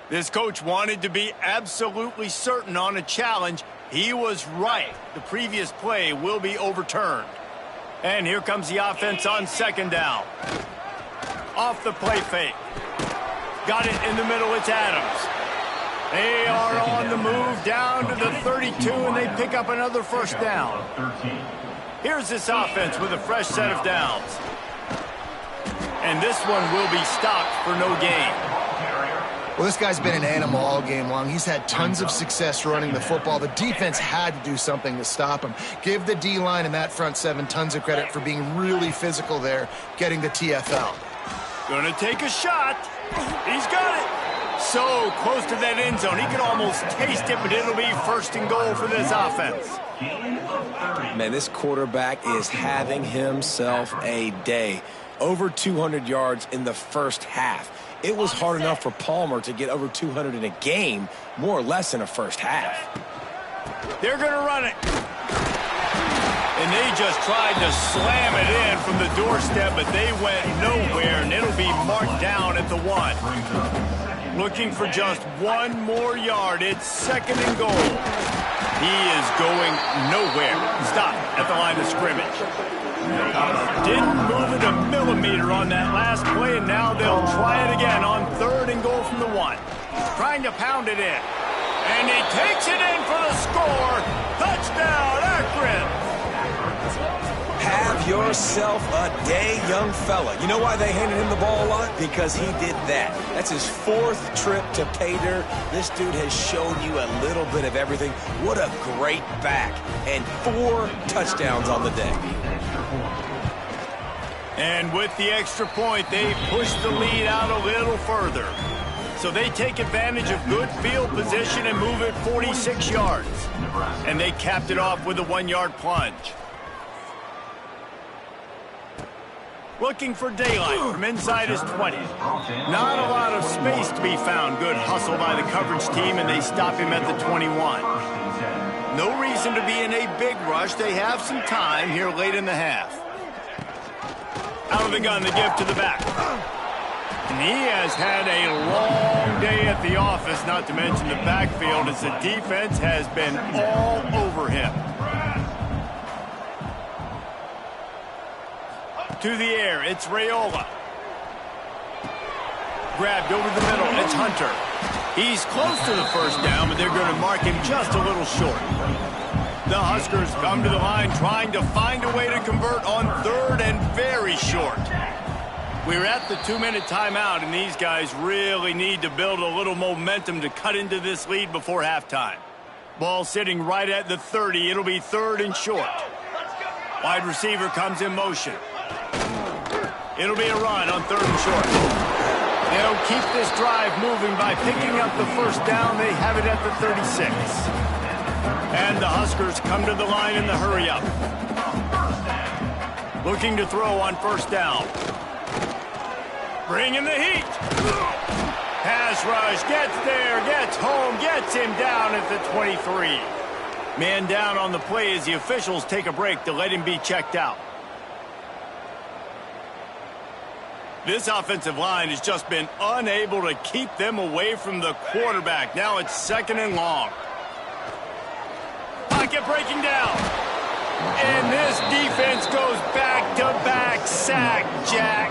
This coach wanted to be absolutely certain on a challenge. He was right. The previous play will be overturned. And here comes the offense on 2nd down. Off the play fake. Got it in the middle, it's Adams. They are on the move down to the 32, and they pick up another 1st down. Here's this offense with a fresh set of downs. And this one will be stopped for no gain. Well, this guy's been an animal all game long. He's had tons of success running the football. The defense had to do something to stop him. Give the D-line and that front 7 tons of credit for being really physical there, getting the TFL. Gonna take a shot. He's got it. So close to that end zone. He can almost taste it, but it'll be 1st and goal for this offense. Man, this quarterback is having himself a day. Over 200 yards in the 1st half. it was hard enough for Palmer to get over 200 in a game, more or less in a first half. They're going to run it. And they just tried to slam it in from the doorstep, but they went nowhere, and it'll be marked down at the 1. Looking for just one more yard. It's 2nd and goal. He is going nowhere. Stop at the line of scrimmage. Didn't move it a millimeter on that last play, and now they'll try it again on 3rd and goal from the 1. Trying to pound it in. And he takes it in for the score. Touchdown, Akron. Have yourself a day, young fella. You know why they handed him the ball a lot? Because he did that. That's his 4th trip to pay dirt. This dude has shown you a little bit of everything. What a great back. And 4 touchdowns on the day. And with the extra point, they push the lead out a little further. So they take advantage of good field position and move it 46 yards. And they capped it off with a 1-yard plunge. Looking for daylight from inside his 20. Not a lot of space to be found. Good hustle by the coverage team, and they stop him at the 21. No reason to be in a big rush. They have some time here late in the half. Out of the gun, the give to the back. And he has had a long day at the office, not to mention the backfield, as the defense has been all over him. To the air, it's Raiola. Grabbed over the middle, it's Hunter. He's close to the first down, but they're going to mark him just a little short. The Huskers come to the line trying to find a way to convert on 3rd and very short. We're at the 2-minute timeout, and these guys really need to build a little momentum to cut into this lead before halftime. Ball sitting right at the 30. It'll be 3rd and short. Wide receiver comes in motion. It'll be a run on 3rd and short. They'll keep this drive moving by picking up the first down. They have it at the 36. And the Huskers come to the line in the hurry-up. Looking to throw on 1st down. Bringing the heat. Pass rush, gets there, gets home, gets him down at the 23. Man down on the play as the officials take a break to let him be checked out. This offensive line has just been unable to keep them away from the quarterback. Now it's 2nd and long. Pocket breaking down. And this defense goes back-to-back sack, Jack.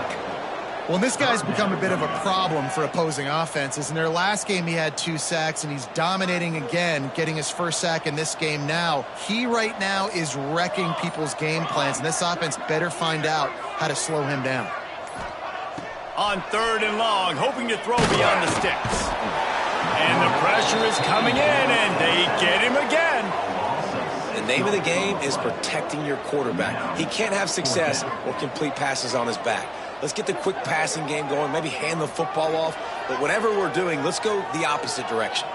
Well, this guy's become a bit of a problem for opposing offenses. In their last game, he had 2 sacks, and he's dominating again, getting his 1st sack in this game now. He right now is wrecking people's game plans, and this offense better find out how to slow him down. On 3rd and long, hoping to throw beyond the sticks. And the pressure is coming in, and they get him again. The name of the game is protecting your quarterback. He can't have success or complete passes on his back. Let's get the quick passing game going, maybe hand the football off. But whatever we're doing, let's go the opposite direction.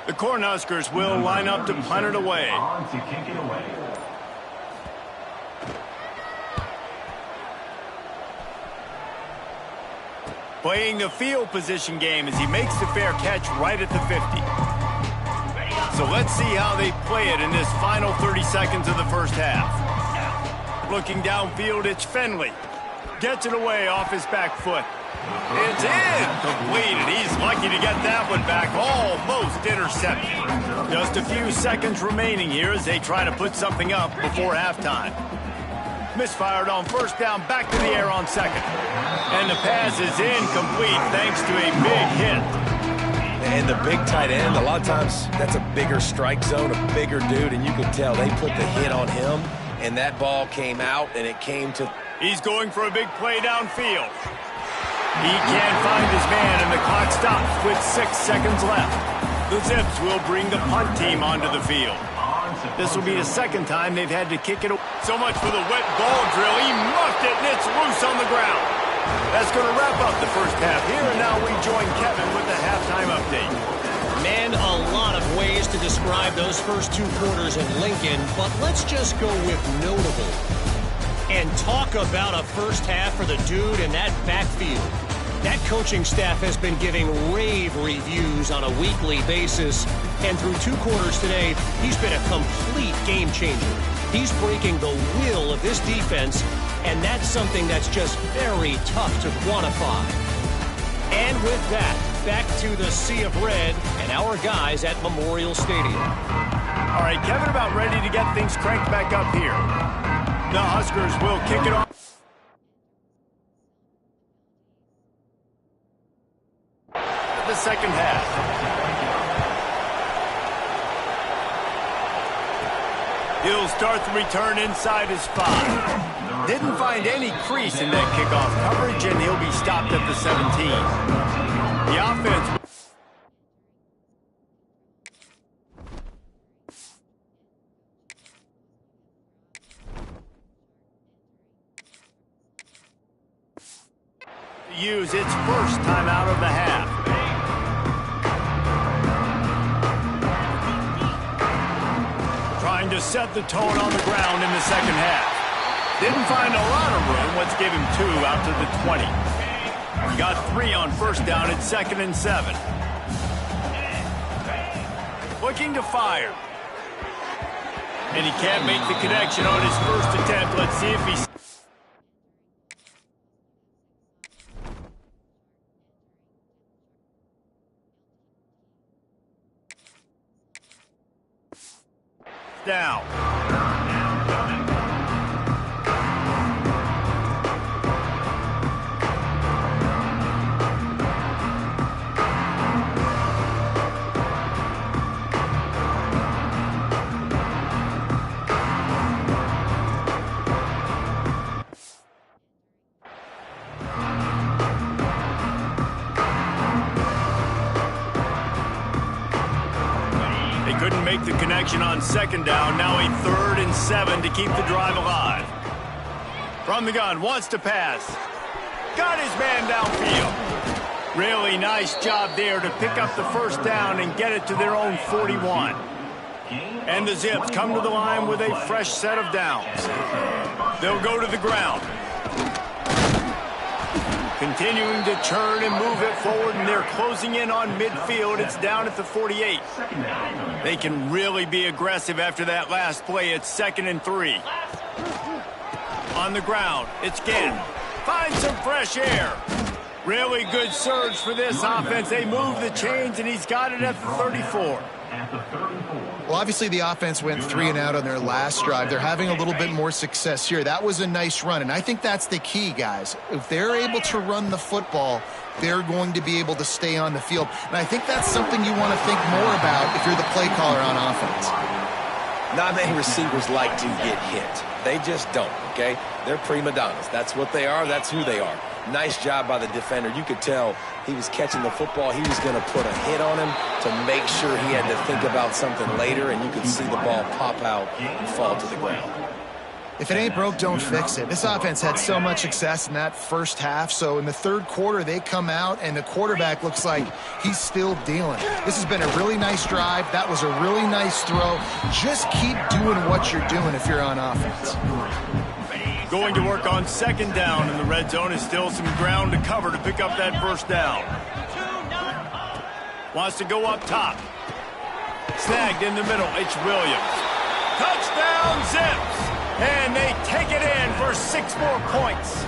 The Cornhuskers will line up to punt it away. Playing the field position game as he makes the fair catch right at the 50. So let's see how they play it in this final 30 seconds of the first half. Looking downfield, it's Finley. Gets it away off his back foot. It's incomplete, and he's lucky to get that one back. Almost intercepted. Just a few seconds remaining here as they try to put something up before halftime. Misfired on 1st down, back to the air on 2nd. And the pass is incomplete thanks to a big hit. And the big tight end, a lot of times that's a bigger strike zone, a bigger dude, and you could tell they put the hit on him, and that ball came out, and it came to... He's going for a big play downfield. He can't find his man, and the clock stops with 6 seconds left. The Zips will bring the punt team onto the field. This will be the 2nd time they've had to kick it. So much for the wet ball drill. He muffed it, and it's loose on the ground. That's going to wrap up the first half here, and now we join Kevin with the halftime update. Man, a lot of ways to describe those first 2 quarters in Lincoln, but let's just go with notable. And talk about a first half for the dude in that backfield. That coaching staff has been giving rave reviews on a weekly basis. And through 2 quarters today, he's been a complete game changer. He's breaking the will of this defense, and that's something that's just very tough to quantify. And with that, back to the sea of red and our guys at Memorial Stadium. All right, Kevin about ready to get things cranked back up here. The Huskers will kick it off. The second half. He'll start the return inside his 5. Didn't find any crease in that kickoff coverage, and he'll be stopped at the 17. The offense... use its first timeout of the half. Trying to set the tone on the ground in the second half. Didn't find a lot of room. Let's give him 2 out to the 20. Got 3 on first down at 2nd and 7. Looking to fire. And he can't make the connection on his first attempt. Let's see if he's... down. Couldn't make the connection on second down. Now a 3rd and 7 to keep the drive alive. From the gun, wants to pass. Got his man downfield. Really nice job there to pick up the first down and get it to their own 41. And the Zips come to the line with a fresh set of downs. They'll go to the ground. Continuing to churn and move it forward, and they're closing in on midfield. It's down at the 48. They can really be aggressive after that last play. It's 2nd and 3. On the ground, it's Ginn. Find some fresh air. Really good surge for this offense. They move the chains, and he's got it at the 34. Well, obviously the offense went 3 and out on their last drive. They're having a little bit more success here. That was a nice run, and I think that's the key, guys. If they're able to run the football, they're going to be able to stay on the field. And I think that's something you want to think more about if you're the play caller on offense. Not many receivers like to get hit. They just don't, okay? They're prima donnas. That's what they are. That's who they are. Nice job by the defender. You could tell he was catching the football. He was going to put a hit on him to make sure he had to think about something later, and you could see the ball pop out and fall to the ground. If it ain't broke, don't fix it. This offense had so much success in that first half, so in the 3rd quarter, they come out, and the quarterback looks like he's still dealing. This has been a really nice drive. That was a really nice throw. Just keep doing what you're doing if you're on offense. Going to work on second down, and the red zone is still some ground to cover to pick up that first down. Wants to go up top. Snagged in the middle. It's Williams. Touchdown, Zips! And they take it in for 6 more points.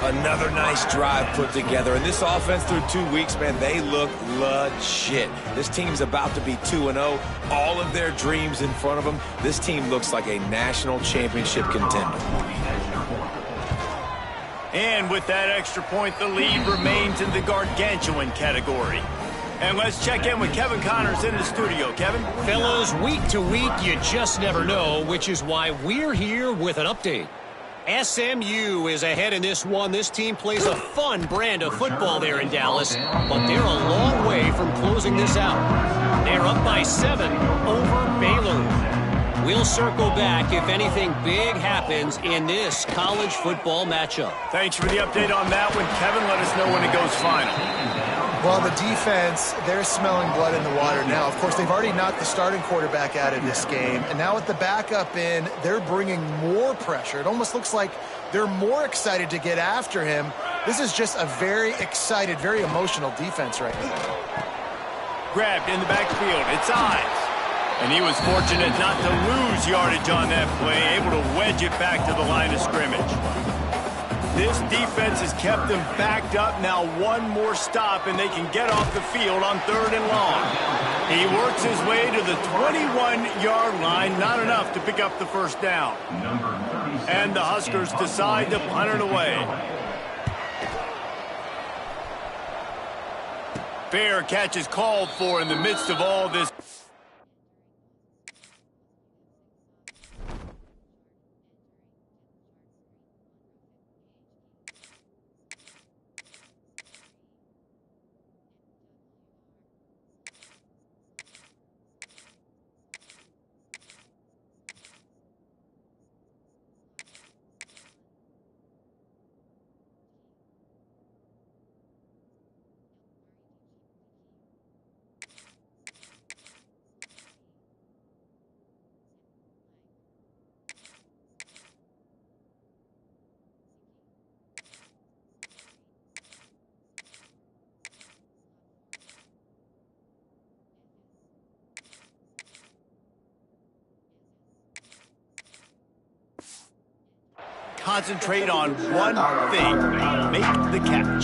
Another nice drive put together. And this offense through 2 weeks, man, they look legit. This team's about to be 2-0. All of their dreams in front of them. This team looks like a national championship contender. And with that extra point, the lead remains in the gargantuan category. And let's check in with Kevin Connors in the studio. Kevin? Fellas, week to week, you just never know, which is why we're here with an update. SMU is ahead in this one. This team plays a fun brand of football there in Dallas, but they're a long way from closing this out. They're up by 7 over Baylor. We'll circle back if anything big happens in this college football matchup. Thanks for the update on that one, Kevin. Let us know when it goes final. Well, the defense, they're smelling blood in the water now. Of course, they've already knocked the starting quarterback out of this game. And now with the backup in, they're bringing more pressure. It almost looks like they're more excited to get after him This is just a very excited, very emotional defense right now. Grabbed in the backfield. It's eyes. And he was fortunate not to lose yardage on that play, able to wedge it back to the line of scrimmage. This defense has kept them backed up. Now one more stop, and they can get off the field on 3rd and long. He works his way to the 21-yard line. Not enough to pick up the first down. And the Huskers decide to punt it away. Fair catch is called for in the midst of all this. Concentrate on one thing, make the catch.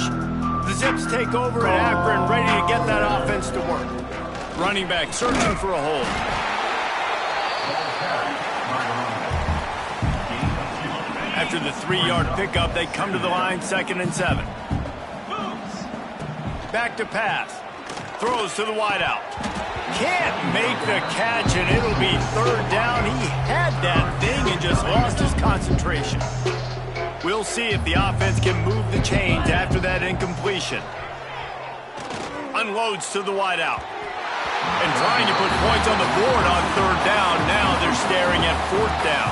The Zips take over at Akron, ready to get that offense to work. Running back searching for a hole. After the 3-yard pickup, they come to the line, 2nd and 7. Back to pass. Throws to the wideout. Can't make the catch, and it'll be 3rd down. He had that thing and just lost his concentration. We'll see if the offense can move the chains after that incompletion. Unloads to the wideout. And trying to put points on the board on 3rd down. Now they're staring at 4th down.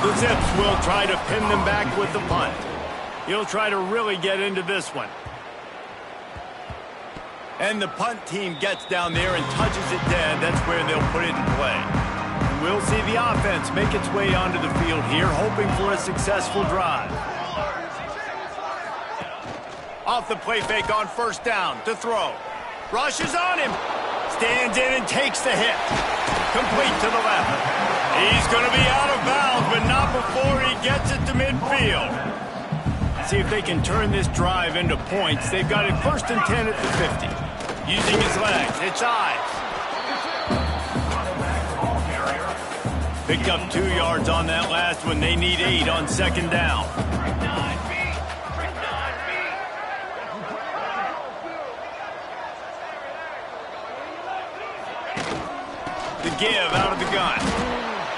The Zips will try to pin them back with the punt. He'll try to really get into this one. And the punt team gets down there and touches it dead. That's where they'll put it in play. We'll see the offense make its way onto the field here, hoping for a successful drive. Off the play fake on 1st down to throw. Rushes on him. Stands in and takes the hit. Complete to the left. He's going to be out of bounds, but not before he gets it to midfield. See if they can turn this drive into points. They've got it 1st and 10 at the 50. Using his legs. It's eyes. Picked up 2 yards on that last one. They need 8 on 2nd down. The give out of the gun.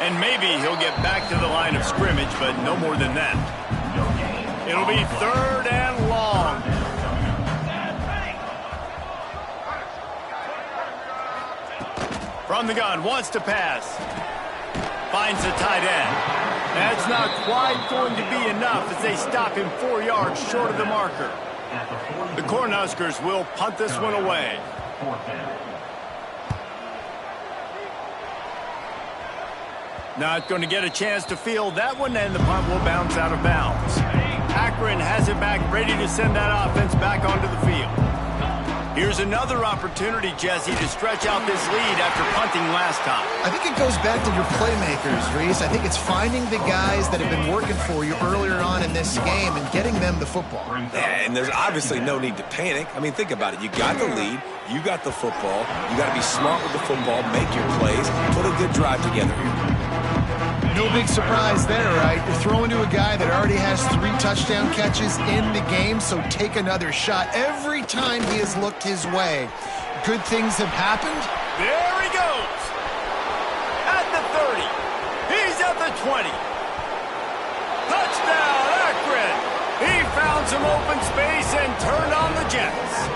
And maybe he'll get back to the line of scrimmage, but no more than that. It'll be 3rd and long. From the gun, wants to pass. Finds the tight end. That's not quite going to be enough as they stop him 4 yards short of the marker. The Cornhuskers will punt this one away. Not going to get a chance to field that one, and the punt will bounce out of bounds. Akron has it back, ready to send that offense back onto the field. Here's another opportunity, Jesse, to stretch out this lead after punting last time. I think it goes back to your playmakers, Reese. I think it's finding the guys that have been working for you earlier on in this game and getting them the football. Yeah, and there's obviously no need to panic. I mean, think about it. You got the lead. You got the football. You got to be smart with the football, make your plays, put a good drive together here. No big surprise there, right? You're throwing to a guy that already has 3 touchdown catches in the game, so take another shot. Every time he has looked his way, good things have happened. There he goes. At the 30. He's at the 20. Touchdown, Akron. He found some open space and turned on the Jets.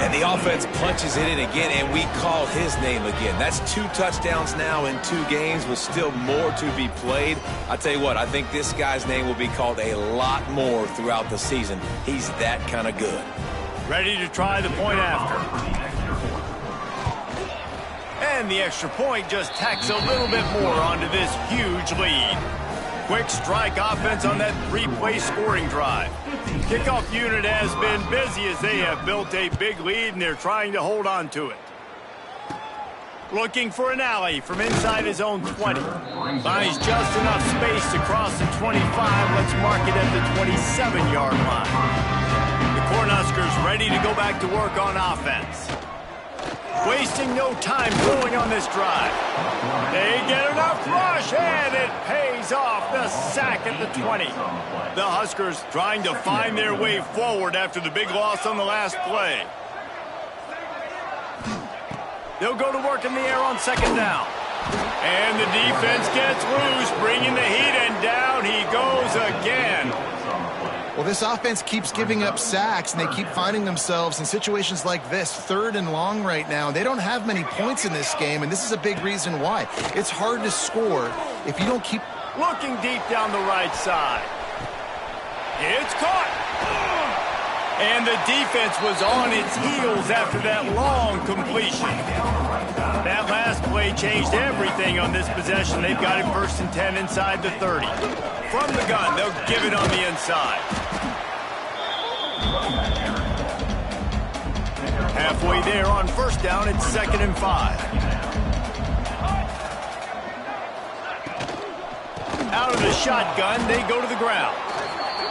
And the offense punches it in again, and we call his name again. That's 2 touchdowns now in 2 games with still more to be played. I tell you what, I think this guy's name will be called a lot more throughout the season. He's that kind of good. Ready to try the point after. And the extra point just tacks a little bit more onto this huge lead. Quick strike offense on that three-play scoring drive. Kickoff unit has been busy as they have built a big lead, and they're trying to hold on to it. Looking for an alley from inside his own 20. Finds just enough space to cross the 25. Let's mark it at the 27-yard line. The Cornhuskers ready to go back to work on offense. Wasting no time going on this drive. They get enough rush, and it pays off. The sack at the 20. The Huskers trying to find their way forward after the big loss on the last play. They'll go to work in the air on second down. And the defense gets loose, bringing the heat, and down he goes again. Well, this offense keeps giving up sacks, and they keep finding themselves in situations like this, 3rd and long right now. They don't have many points in this game, and this is a big reason why. It's hard to score if you don't keep... Looking deep down the right side. It's caught. And the defense was on its heels after that long completion. That last play changed everything on this possession. They've got it 1st and 10 inside the 30. From the gun, they'll give it on the inside. Halfway there on 1st down, it's 2nd and 5. Out of the shotgun, they go to the ground.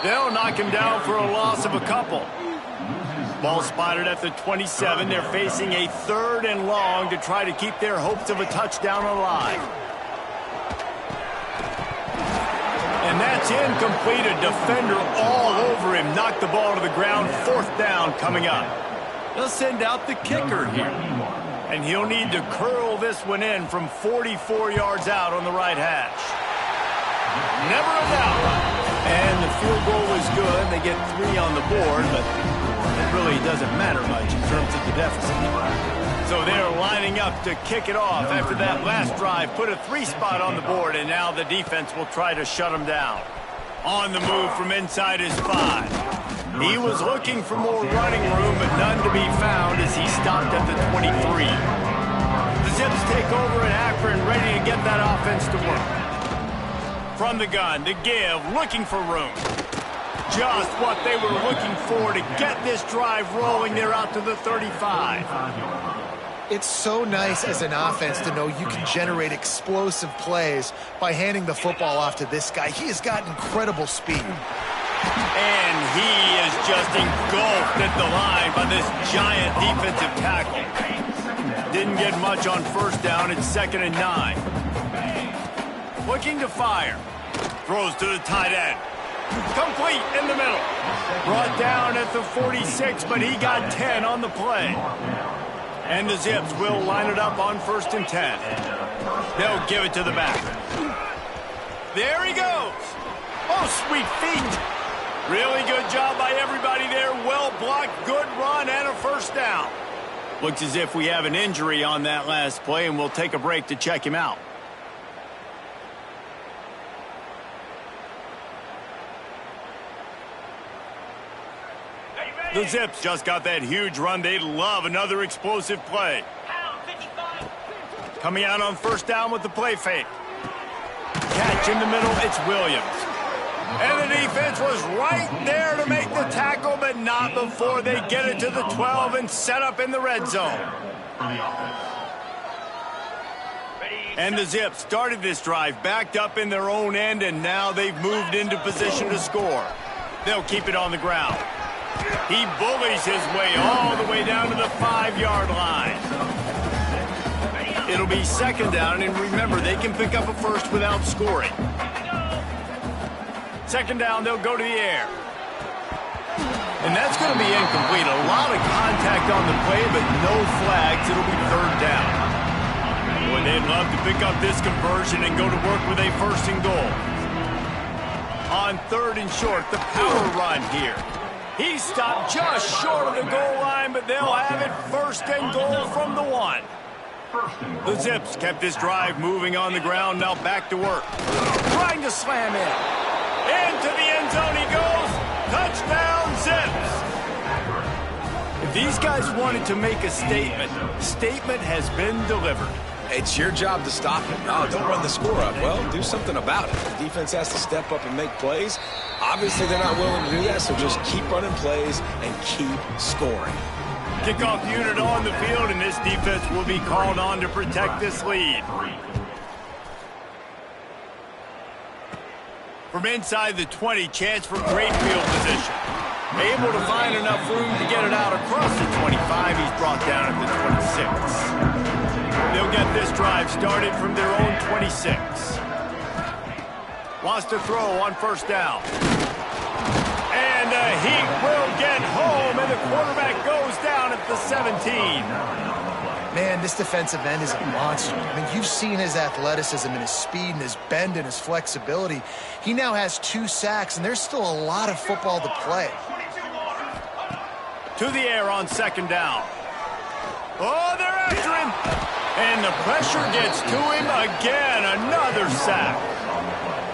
They'll knock him down for a loss of a couple. Ball spotted at the 27. They're facing a 3rd and long to try to keep their hopes of a touchdown alive. And that's incomplete. A defender all over him. Knocked the ball to the ground. 4th down coming up. They'll send out the kicker here. And he'll need to curl this one in from 44 yards out on the right hash. Never a doubt. And the field goal is good. They get 3 on the board, but it really doesn't matter much in terms of the deficit. So they're lining up to kick it off after that last drive. Put a 3 spot on the board, and now the defense will try to shut them down. On the move from inside his 5. He was looking for more running room, but none to be found as he stopped at the 23. The Zips take over at Akron, ready to get that offense to work. From the gun, to give, looking for room. Just what they were looking for to get this drive rolling. They're out to the 35. It's so nice as an offense to know you can generate explosive plays by handing the football off to this guy. He has got incredible speed. And he is just engulfed at the line by this giant defensive tackle. Didn't get much on 1st down. It's 2nd and 9. Looking to fire. Throws to the tight end. Complete in the middle. Brought down at the 46, but he got 10 on the play. And the Zips will line it up on 1st and 10. They'll give it to the back. There he goes. Oh, sweet feet. Really good job by everybody there. Well blocked, good run, and a 1st down. Looks as if we have an injury on that last play, and we'll take a break to check him out. The Zips just got that huge run. They'd love another explosive play. Coming out on 1st down with the play fake. Catch in the middle, it's Williams. And the defense was right there to make the tackle, but not before they get it to the 12 and set up in the red zone. And the Zips started this drive backed up in their own end, and now they've moved into position to score. They'll keep it on the ground. He bullies his way all the way down to the 5-yard line. It'll be 2nd down, and remember, they can pick up a 1st without scoring. 2nd down, they'll go to the air. And that's going to be incomplete. A lot of contact on the play, but no flags. It'll be 3rd down. Boy, they'd love to pick up this conversion and go to work with a 1st and goal. On 3rd and short, the power run here. He stopped just short of the goal line, but they'll have it 1st and goal from the 1. The Zips kept this drive moving on the ground, now back to work. Trying to slam in. Into the end zone he goes. Touchdown, Zips. If these guys wanted to make a statement has been delivered. It's your job to stop it. No, don't run the score up. Well, do something about it. The defense has to step up and make plays. Obviously, they're not willing to do that, so just keep running plays and keep scoring. Kickoff unit on the field, and this defense will be called on to protect this lead. From inside the 20, chance for great field position. Able to find enough room to get it out across the 25. He's brought down at the 26. They'll get this drive started from their own 26. Wants to throw on first down. And he will get home, and the quarterback goes down at the 17. Man, this defensive end is a monster. I mean, you've seen his athleticism and his speed and his bend and his flexibility. He now has 2 sacks, and there's still a lot of football to play. To the air on second down. Oh, they're after him. And the pressure gets to him again. Another sack.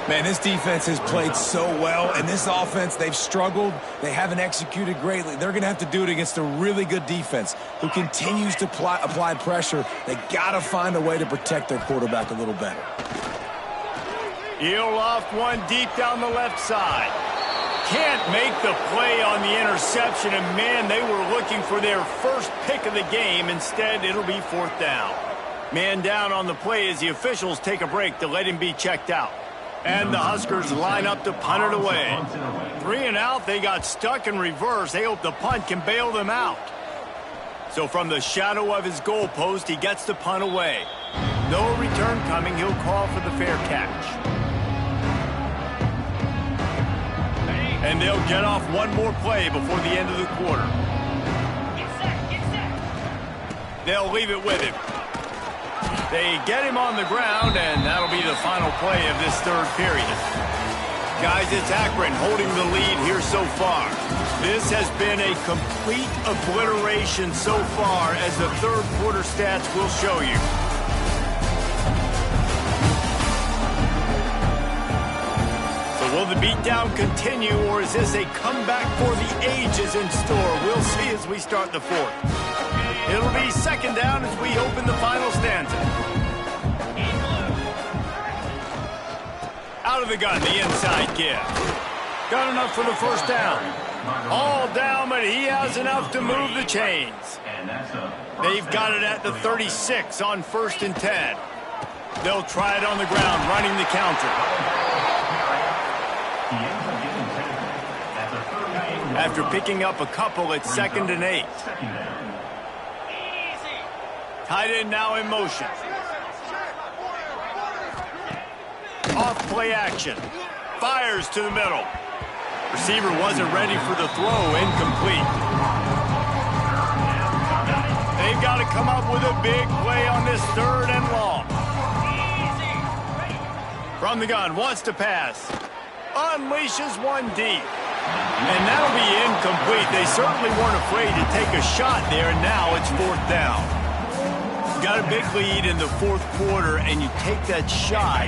Man, this defense has played so well, and this offense, they've struggled. They haven't executed greatly. They're going to have to do it against a really good defense who continues to apply pressure. They got to find a way to protect their quarterback a little better. He'll loft one deep down the left side. Can't make the play on the interception, and man, they were looking for their first pick of the game. Instead, it'll be fourth down. Man down on the play as the officials take a break to let him be checked out. And the Huskers line up to punt it away. 3 and out, they got stuck in reverse. They hope the punt can bail them out. So from the shadow of his goalpost, he gets the punt away. No return coming. He'll call for the fair catch. And they'll get off one more play before the end of the quarter. They'll leave it with him. They get him on the ground, and that'll be the final play of this third period. Guys, it's Akron holding the lead here so far. This has been a complete obliteration so far, as the third quarter stats will show you. So will the beatdown continue, or is this a comeback for the ages in store? We'll see as we start the fourth. It'll be second down as we open the final stanza. Out of the gun, the inside give. Got enough for the first down. All down, but he has enough to move the chains. They've got it at the 36 on 1st and 10. They'll try it on the ground, running the counter. After picking up a couple, it's 2nd and 8. Tight end now in motion. Off play action. Fires to the middle. Receiver wasn't ready for the throw. Incomplete. They've got to come up with a big play on this 3rd and long. From the gun, wants to pass. Unleashes one deep. And that'll be incomplete. They certainly weren't afraid to take a shot there, and now it's 4th down. Got a big lead in the 4th quarter, and you take that shot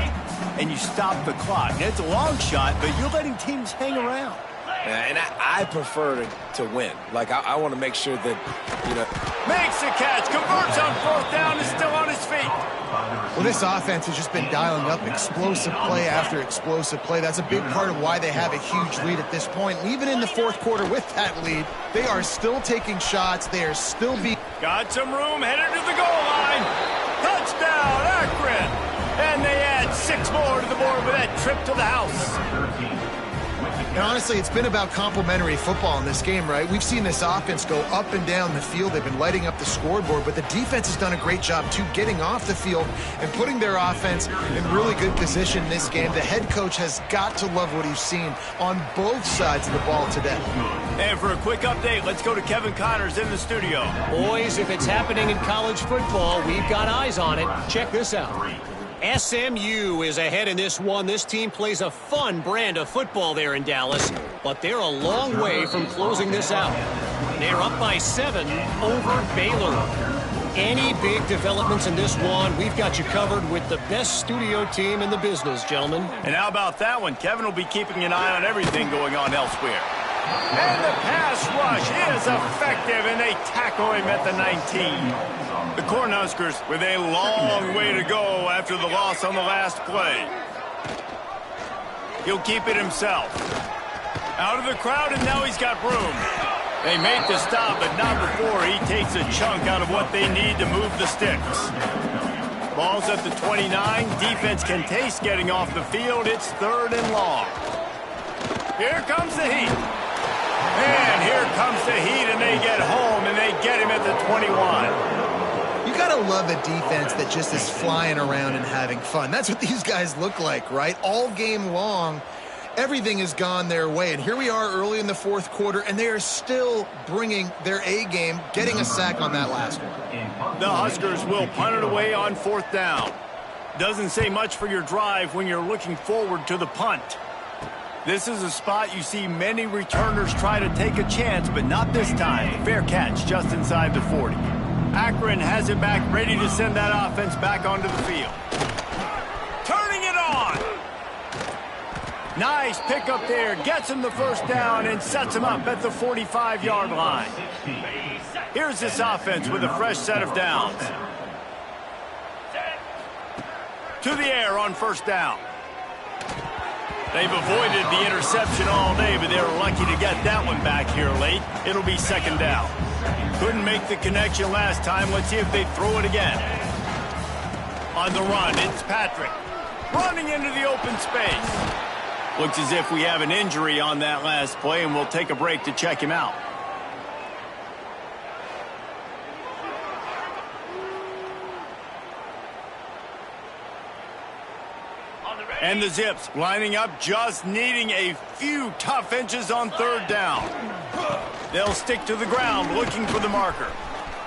and you stop the clock. It's a long shot, but you're letting teams hang around. And I prefer to win. Like, I want to make sure that, you know. Makes the catch, converts on 4th down, is still on his feet. Well, this offense has just been dialing up explosive play after explosive play. That's a big part of why they have a huge lead at this point. And even in the 4th quarter with that lead, they are still taking shots. They are still being... Got some room, headed to the goal line. Touchdown, Akron. And they add 6 more to the board with that trip to the house. And honestly, it's been about complementary football in this game, right? We've seen this offense go up and down the field. They've been lighting up the scoreboard, but the defense has done a great job, too, getting off the field and putting their offense in really good position in this game. The head coach has got to love what he's seen on both sides of the ball today. And for a quick update, let's go to Kevin Connors in the studio. Boys, if it's happening in college football, we've got eyes on it. Check this out. SMU is ahead in this one. This team plays a fun brand of football there in Dallas, but they're a long way from closing this out. They're up by 7 over Baylor. Any big developments in this one, we've got you covered with the best studio team in the business, gentlemen. And how about that one? Kevin will be keeping an eye on everything going on elsewhere. And the pass rush is effective, and they tackle him at the 19. The Cornhuskers with a long way to go after the loss on the last play. He'll keep it himself. Out of the crowd, and now he's got room. They make the stop, but not before he takes a chunk out of what they need to move the sticks. Ball's at the 29. Defense can taste getting off the field. It's 3rd and long. Here comes the heat. And here comes the heat, and they get home, and they get him at the 21. You gotta love a defense that just is flying around and having fun. That's what these guys look like, right? All game long, everything has gone their way. And here we are early in the 4th quarter, and they are still bringing their A game, getting a sack on that last one. The Huskers will punt it away on 4th down. Doesn't say much for your drive when you're looking forward to the punt. This is a spot you see many returners try to take a chance, but not this time. Fair catch just inside the 40. Akron has it back, ready to send that offense back onto the field. Turning it on! Nice pickup there, gets him the 1st down and sets him up at the 45-yard line. Here's this offense with a fresh set of downs. To the air on 1st down. They've avoided the interception all day, but they were lucky to get that one back here late. It'll be 2nd down. Couldn't make the connection last time. Let's see if they throw it again. On the run, it's Patrick. Running into the open space. Looks as if we have an injury on that last play, and we'll take a break to check him out. And the Zips lining up, just needing a few tough inches on 3rd down. They'll stick to the ground, looking for the marker.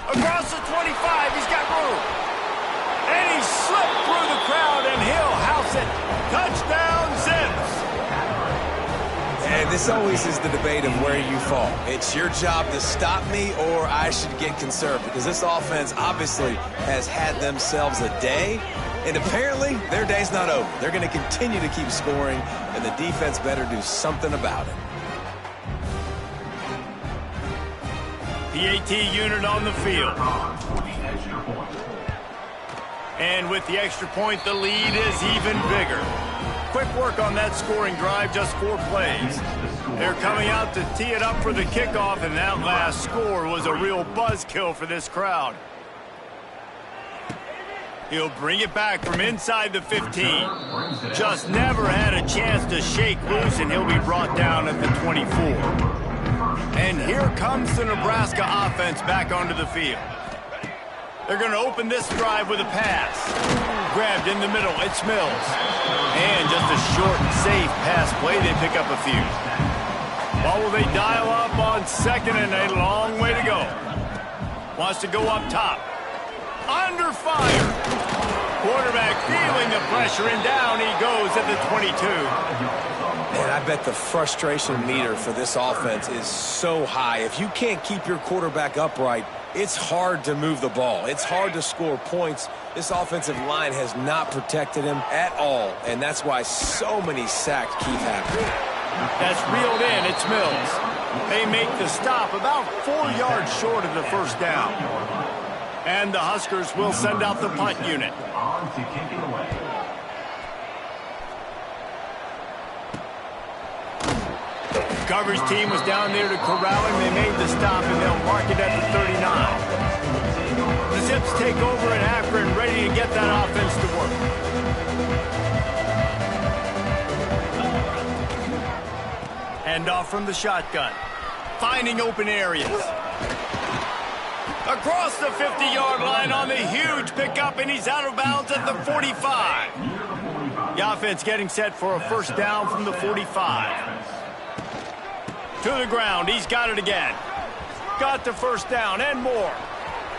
Across the 25, he's got room. And he slipped through the crowd, and he'll house it. Touchdown, Zips. And this always is the debate of where you fall. It's your job to stop me, or I should get conserved, because this offense obviously has had themselves a day. And apparently, their day's not over. They're going to continue to keep scoring, and the defense better do something about it. PAT unit on the field. And with the extra point, the lead is even bigger. Quick work on that scoring drive, just 4 plays. They're coming out to tee it up for the kickoff, and that last score was a real buzzkill for this crowd. He'll bring it back from inside the 15. Just never had a chance to shake loose, and he'll be brought down at the 24. And here comes the Nebraska offense back onto the field. They're going to open this drive with a pass. Grabbed in the middle, it's Mills. And just a short and safe pass play, they pick up a few. Well, will they dial up on 2nd and a long way to go? Wants to go up top. Under fire. Quarterback feeling the pressure, and down he goes at the 22. And I bet the frustration meter for this offense is so high. If you can't keep your quarterback upright, it's hard to move the ball. It's hard to score points. This offensive line has not protected him at all, and that's why so many sacks keep happening. That's reeled in. It's Mills. They make the stop about 4 yards short of the 1st down. And the Huskers will send out the punt unit. On to kick it away. Coverage team was down there to corral him. They made the stop, and they'll mark it at the 39. The Zips take over in Akron, ready to get that offense to work. Hand off from the shotgun. Finding open areas. Across the 50-yard line on the huge pickup, and he's out of bounds at the 45. The offense getting set for a 1st down from the 45. To the ground, he's got it again. Got the 1st down and more.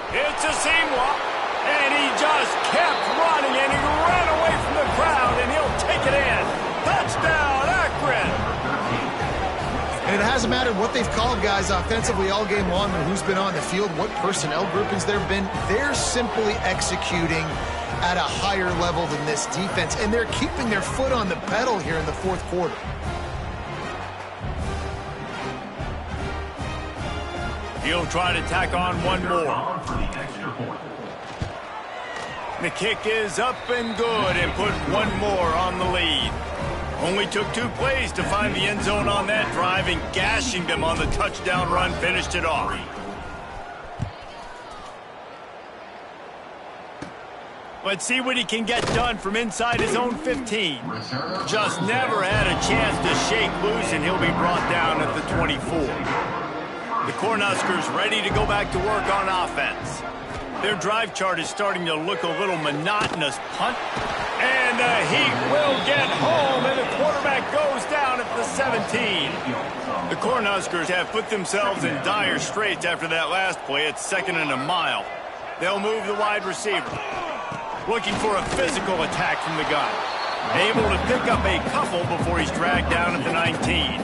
It's a seam walk, and he just kept running, and he ran away from the crowd, and he'll take it in. Touchdown, Akron! And it hasn't mattered what they've called guys offensively all game long or who's been on the field, what personnel groupings there have been. They're simply executing at a higher level than this defense, and they're keeping their foot on the pedal here in the 4th quarter. He'll try to tack on one more. The kick is up and good and put one more on the lead. Only took 2 plays to find the end zone on that drive, and gashing them on the touchdown run finished it off. Let's see what he can get done from inside his own 15. Just never had a chance to shake loose, and he'll be brought down at the 24. The Cornhuskers ready to go back to work on offense. Their drive chart is starting to look a little monotonous. Punt, and the Heat will get home, and the quarterback goes down at the 17. The Cornhuskers have put themselves in dire straits after that last play. It's 2nd and a mile. They'll move the wide receiver. Looking for a physical attack from the gun. Able to pick up a couple before he's dragged down at the 19.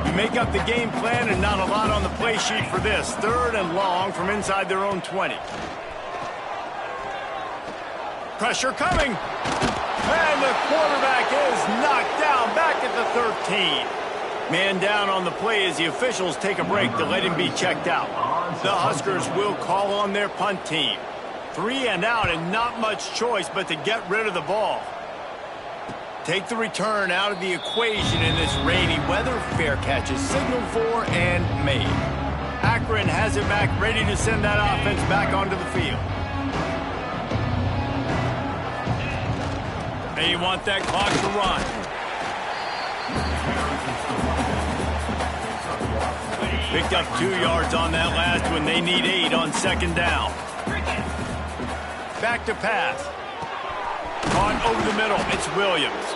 You make up the game plan and not a lot on the play sheet for this. 3rd and long from inside their own 20. Pressure coming. And the quarterback is knocked down back at the 13. Man down on the play as the officials take a break to let him be checked out. The Huskers will call on their punt team. 3 and out, and not much choice but to get rid of the ball. Take the return out of the equation in this rainy weather. Fair catch is signaled for and made. Akron has it back, ready to send that offense back onto the field. They want that clock to run. Picked up 2 yards on that last one. They need 8 on 2nd down. Back to pass. Caught over the middle. It's Williams.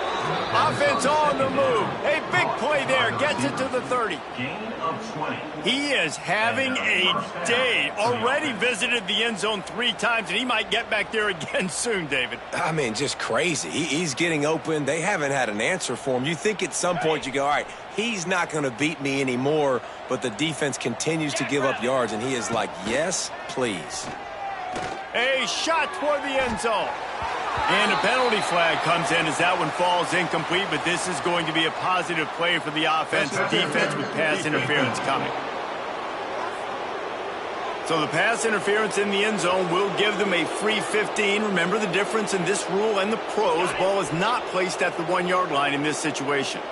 Offense on the move. A big play there. Gets it to the 30. He is having a day. Already visited the end zone 3 times, and he might get back there again soon, David. I mean, just crazy. He's getting open. They haven't had an answer for him. You think at some point you go, all right, he's not going to beat me anymore, but the defense continues to give up yards, and he is like, yes, please. A shot toward the end zone. And a penalty flag comes in as that one falls incomplete, but this is going to be a positive play for the offense. Defense with pass interference coming. So the pass interference in the end zone will give them a free 15. Remember the difference in this rule and the pros. Ball is not placed at the 1-yard line in this situation.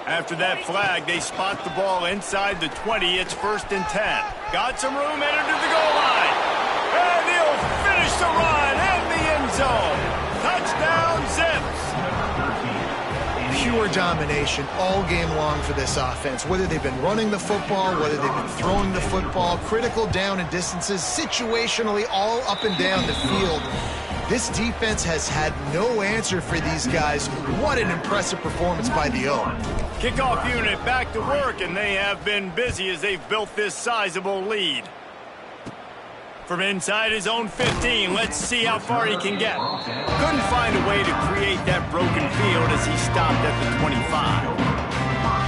After that flag, they spot the ball inside the 20. It's 1st and 10. Got some room, headed to the goal line. And he'll finish the run in the end zone. Touchdown, Zips. Pure domination all game long for this offense. Whether they've been running the football, whether they've been throwing the football, critical down and distances, situationally all up and down the field. This defense has had no answer for these guys. What an impressive performance by the O. Kickoff unit back to work, and they have been busy as they've built this sizable lead. From inside his own 15, let's see how far he can get. Couldn't find a way to create that broken field as he stopped at the 25.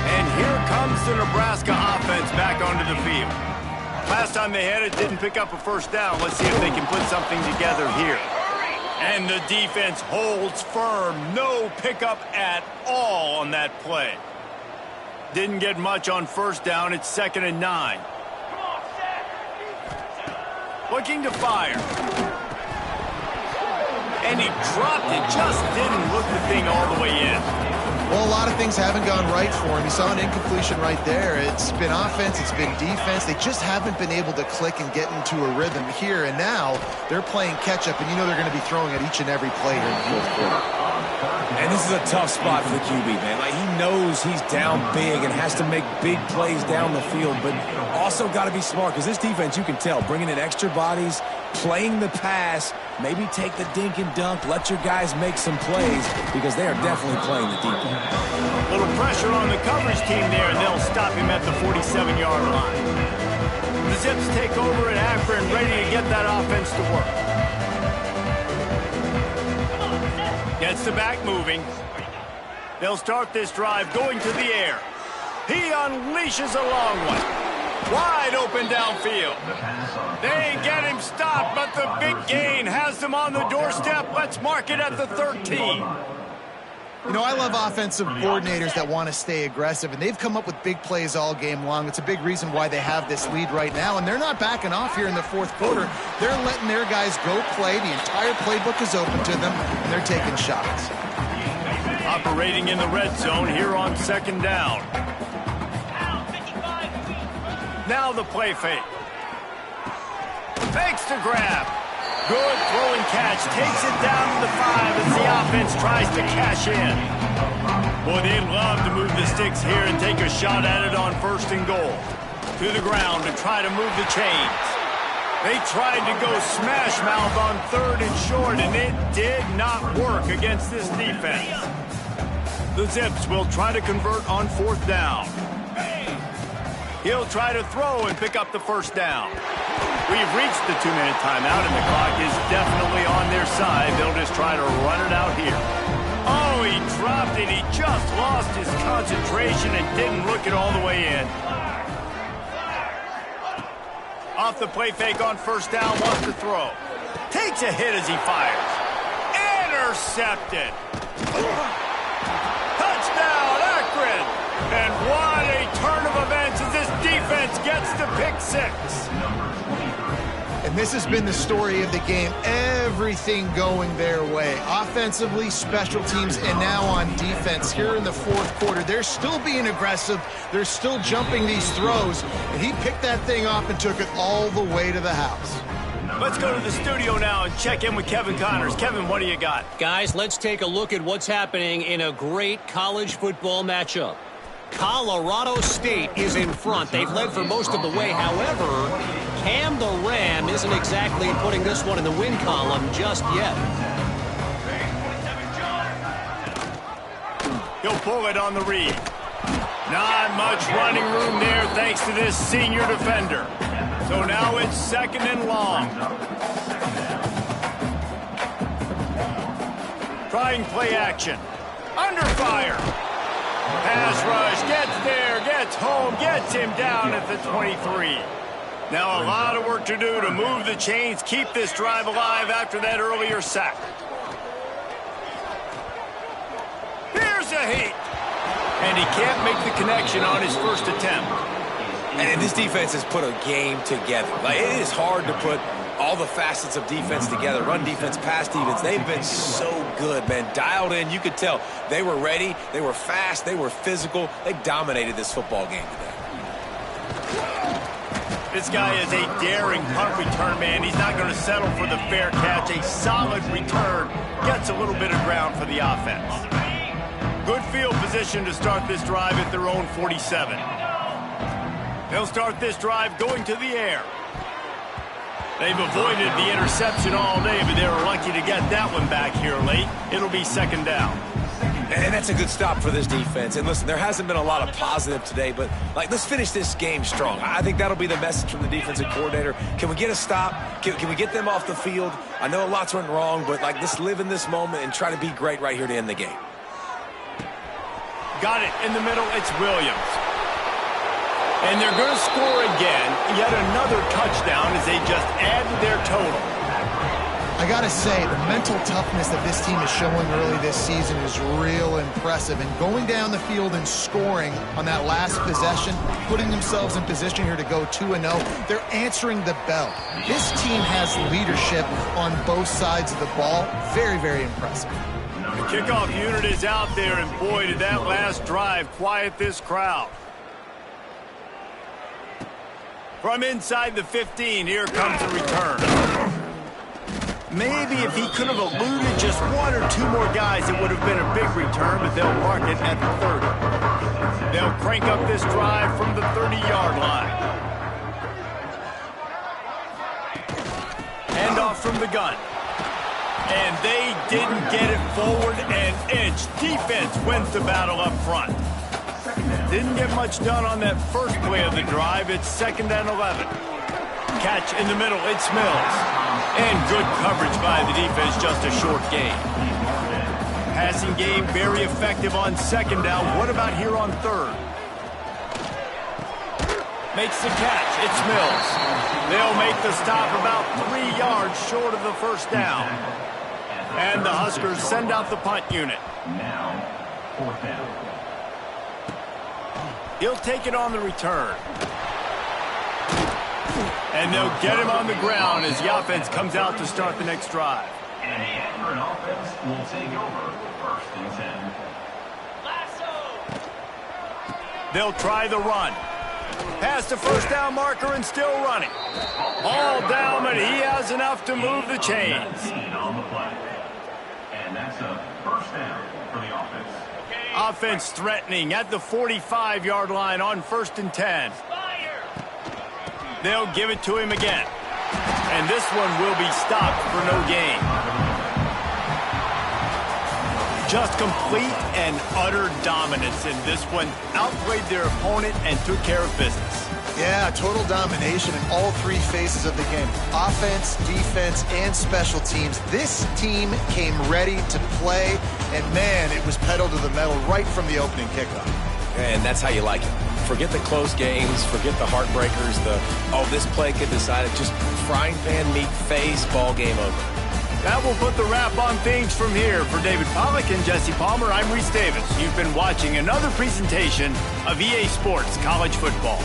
And here comes the Nebraska offense back onto the field. Last time they had it, didn't pick up a 1st down. Let's see if they can put something together here. And the defense holds firm. No pickup at all on that play. Didn't get much on 1st down. It's 2nd and 9. Looking to fire. And he dropped it. Just didn't look the thing all the way in. Well, a lot of things haven't gone right for him. You saw an incompletion right there. It's been offense, it's been defense. They just haven't been able to click and get into a rhythm here. And now they're playing catch-up, and you know they're going to be throwing at each and every play here in the 4th quarter. And this is a tough spot for the QB, man. Like, he knows he's down big and has to make big plays down the field, but also got to be smart because this defense, you can tell, bringing in extra bodies, playing the pass, maybe take the dink and dunk, let your guys make some plays because they are definitely playing the deep end. A little pressure on the coverage team there, and they'll stop him at the 47-yard line. The Zips take over at Akron, ready to get that offense to work. Gets the back moving. They'll start this drive going to the air. He unleashes a long one. Wide open downfield. They get him stopped, but the big gain has them on the doorstep. Let's mark it at the 13. You know, I love offensive coordinators that want to stay aggressive, and they've come up with big plays all game long. It's a big reason why they have this lead right now, and they're not backing off here in the fourth quarter. They're letting their guys go play. The entire playbook is open to them, and they're taking shots. Operating in the red zone here on second down. Now the play fake. Fakes to grab. Good throwing catch. Takes it down to the 5 as the offense tries to cash in. Boy, they'd love to move the sticks here and take a shot at it on first and goal. To the ground to try to move the chains. They tried to go smash mouth on third and short, and it did not work against this defense. The Zips will try to convert on fourth down. He'll try to throw and pick up the first down. We've reached the 2-minute timeout, and the clock is definitely on their side. They'll just try to run it out here. Oh, he dropped it. He just lost his concentration and didn't look it all the way in. Off the play fake on first down, wants to throw. Takes a hit as he fires. Intercepted. Touchdown, Akron. And what a turn of events as this defense gets to pick 6. And this has been the story of the game. Everything going their way. Offensively, special teams, and now on defense. Here in the fourth quarter, they're still being aggressive. They're still jumping these throws. And he picked that thing off and took it all the way to the house. Let's go to the studio now and check in with Kevin Connors. Kevin, what do you got? Guys, let's take a look at what's happening in a great college football matchup. Colorado State is in front. They've led for most of the way. However, Cam the Ram isn't exactly putting this one in the win column just yet. He'll pull it on the read. Not much running room there thanks to this senior defender. So now it's second and long. Trying play action. Under fire. Pass rush, gets there, gets home, gets him down at the 23. Now a lot of work to do to move the chains, keep this drive alive after that earlier sack. Here's a heat. And he can't make the connection on his first attempt. And this defense has put a game together. Like, it is hard to put all the facets of defense together. Run defense, pass defense. They've been so good, man. Dialed in. You could tell they were ready. They were fast. They were physical. They dominated this football game today. This guy is a daring punt return man. He's not going to settle for the fair catch. A solid return. Gets a little bit of ground for the offense. Good field position to start this drive at their own 47. They'll start this drive going to the air. They've avoided the interception all day, but they were lucky to get that one back here late. It'll be second down. And that's a good stop for this defense. And listen, there hasn't been a lot of positive today, but let's finish this game strong. I think that'll be the message from the defensive coordinator. Can we get a stop? Can we get them off the field? I know a lot's went wrong, but let's live in this moment and try to be great right here to end the game. Got it in the middle. It's Williams. And they're going to score again. Yet another touchdown as they just add to their total. I got to say, the mental toughness that this team is showing early this season is real impressive. And going down the field and scoring on that last possession, putting themselves in position here to go 2-0, they're answering the bell. This team has leadership on both sides of the ball. Very, very impressive. The kickoff unit is out there, and boy, did that last drive quiet this crowd. From inside the 15, here comes the return. Maybe if he could have eluded just one or two more guys, it would have been a big return, but they'll mark it at the 30. They'll crank up this drive from the 30-yard line. Handoff from the gun. And they didn't get it forward an inch. Defense wins the battle up front. Didn't get much done on that first play of the drive. It's second and 11. Catch in the middle. It's Mills. And good coverage by the defense. Just a short gain. Passing game very effective on second down. What about here on third? Makes the catch. It's Mills. They'll make the stop about 3 yards short of the first down. And the Huskers send out the punt unit. Now, 4th down. He'll take it on the return. And they'll get him on the ground as the offense comes out to start the next drive. And the Akron offense will take over 1st and 10. They'll try the run. Past the first down marker and still running. All down, but he has enough to move the chains. On the play. And that's a 1st down for the offense. Offense threatening at the 45-yard line on 1st and 10. They'll give it to him again. And this one will be stopped for no gain. Just complete and utter dominance in this one. Outplayed their opponent and took care of business. Yeah, total domination in all 3 phases of the game. Offense, defense, and special teams. This team came ready to play, and man, it was pedal to the metal right from the opening kickoff. And that's how you like it. Forget the close games, forget the heartbreakers, this play could decide it. Just frying pan meat face, ball game over. That will put the wrap on things from here. For David Pollack and Jesse Palmer, I'm Reese Davis. You've been watching another presentation of EA Sports College Football.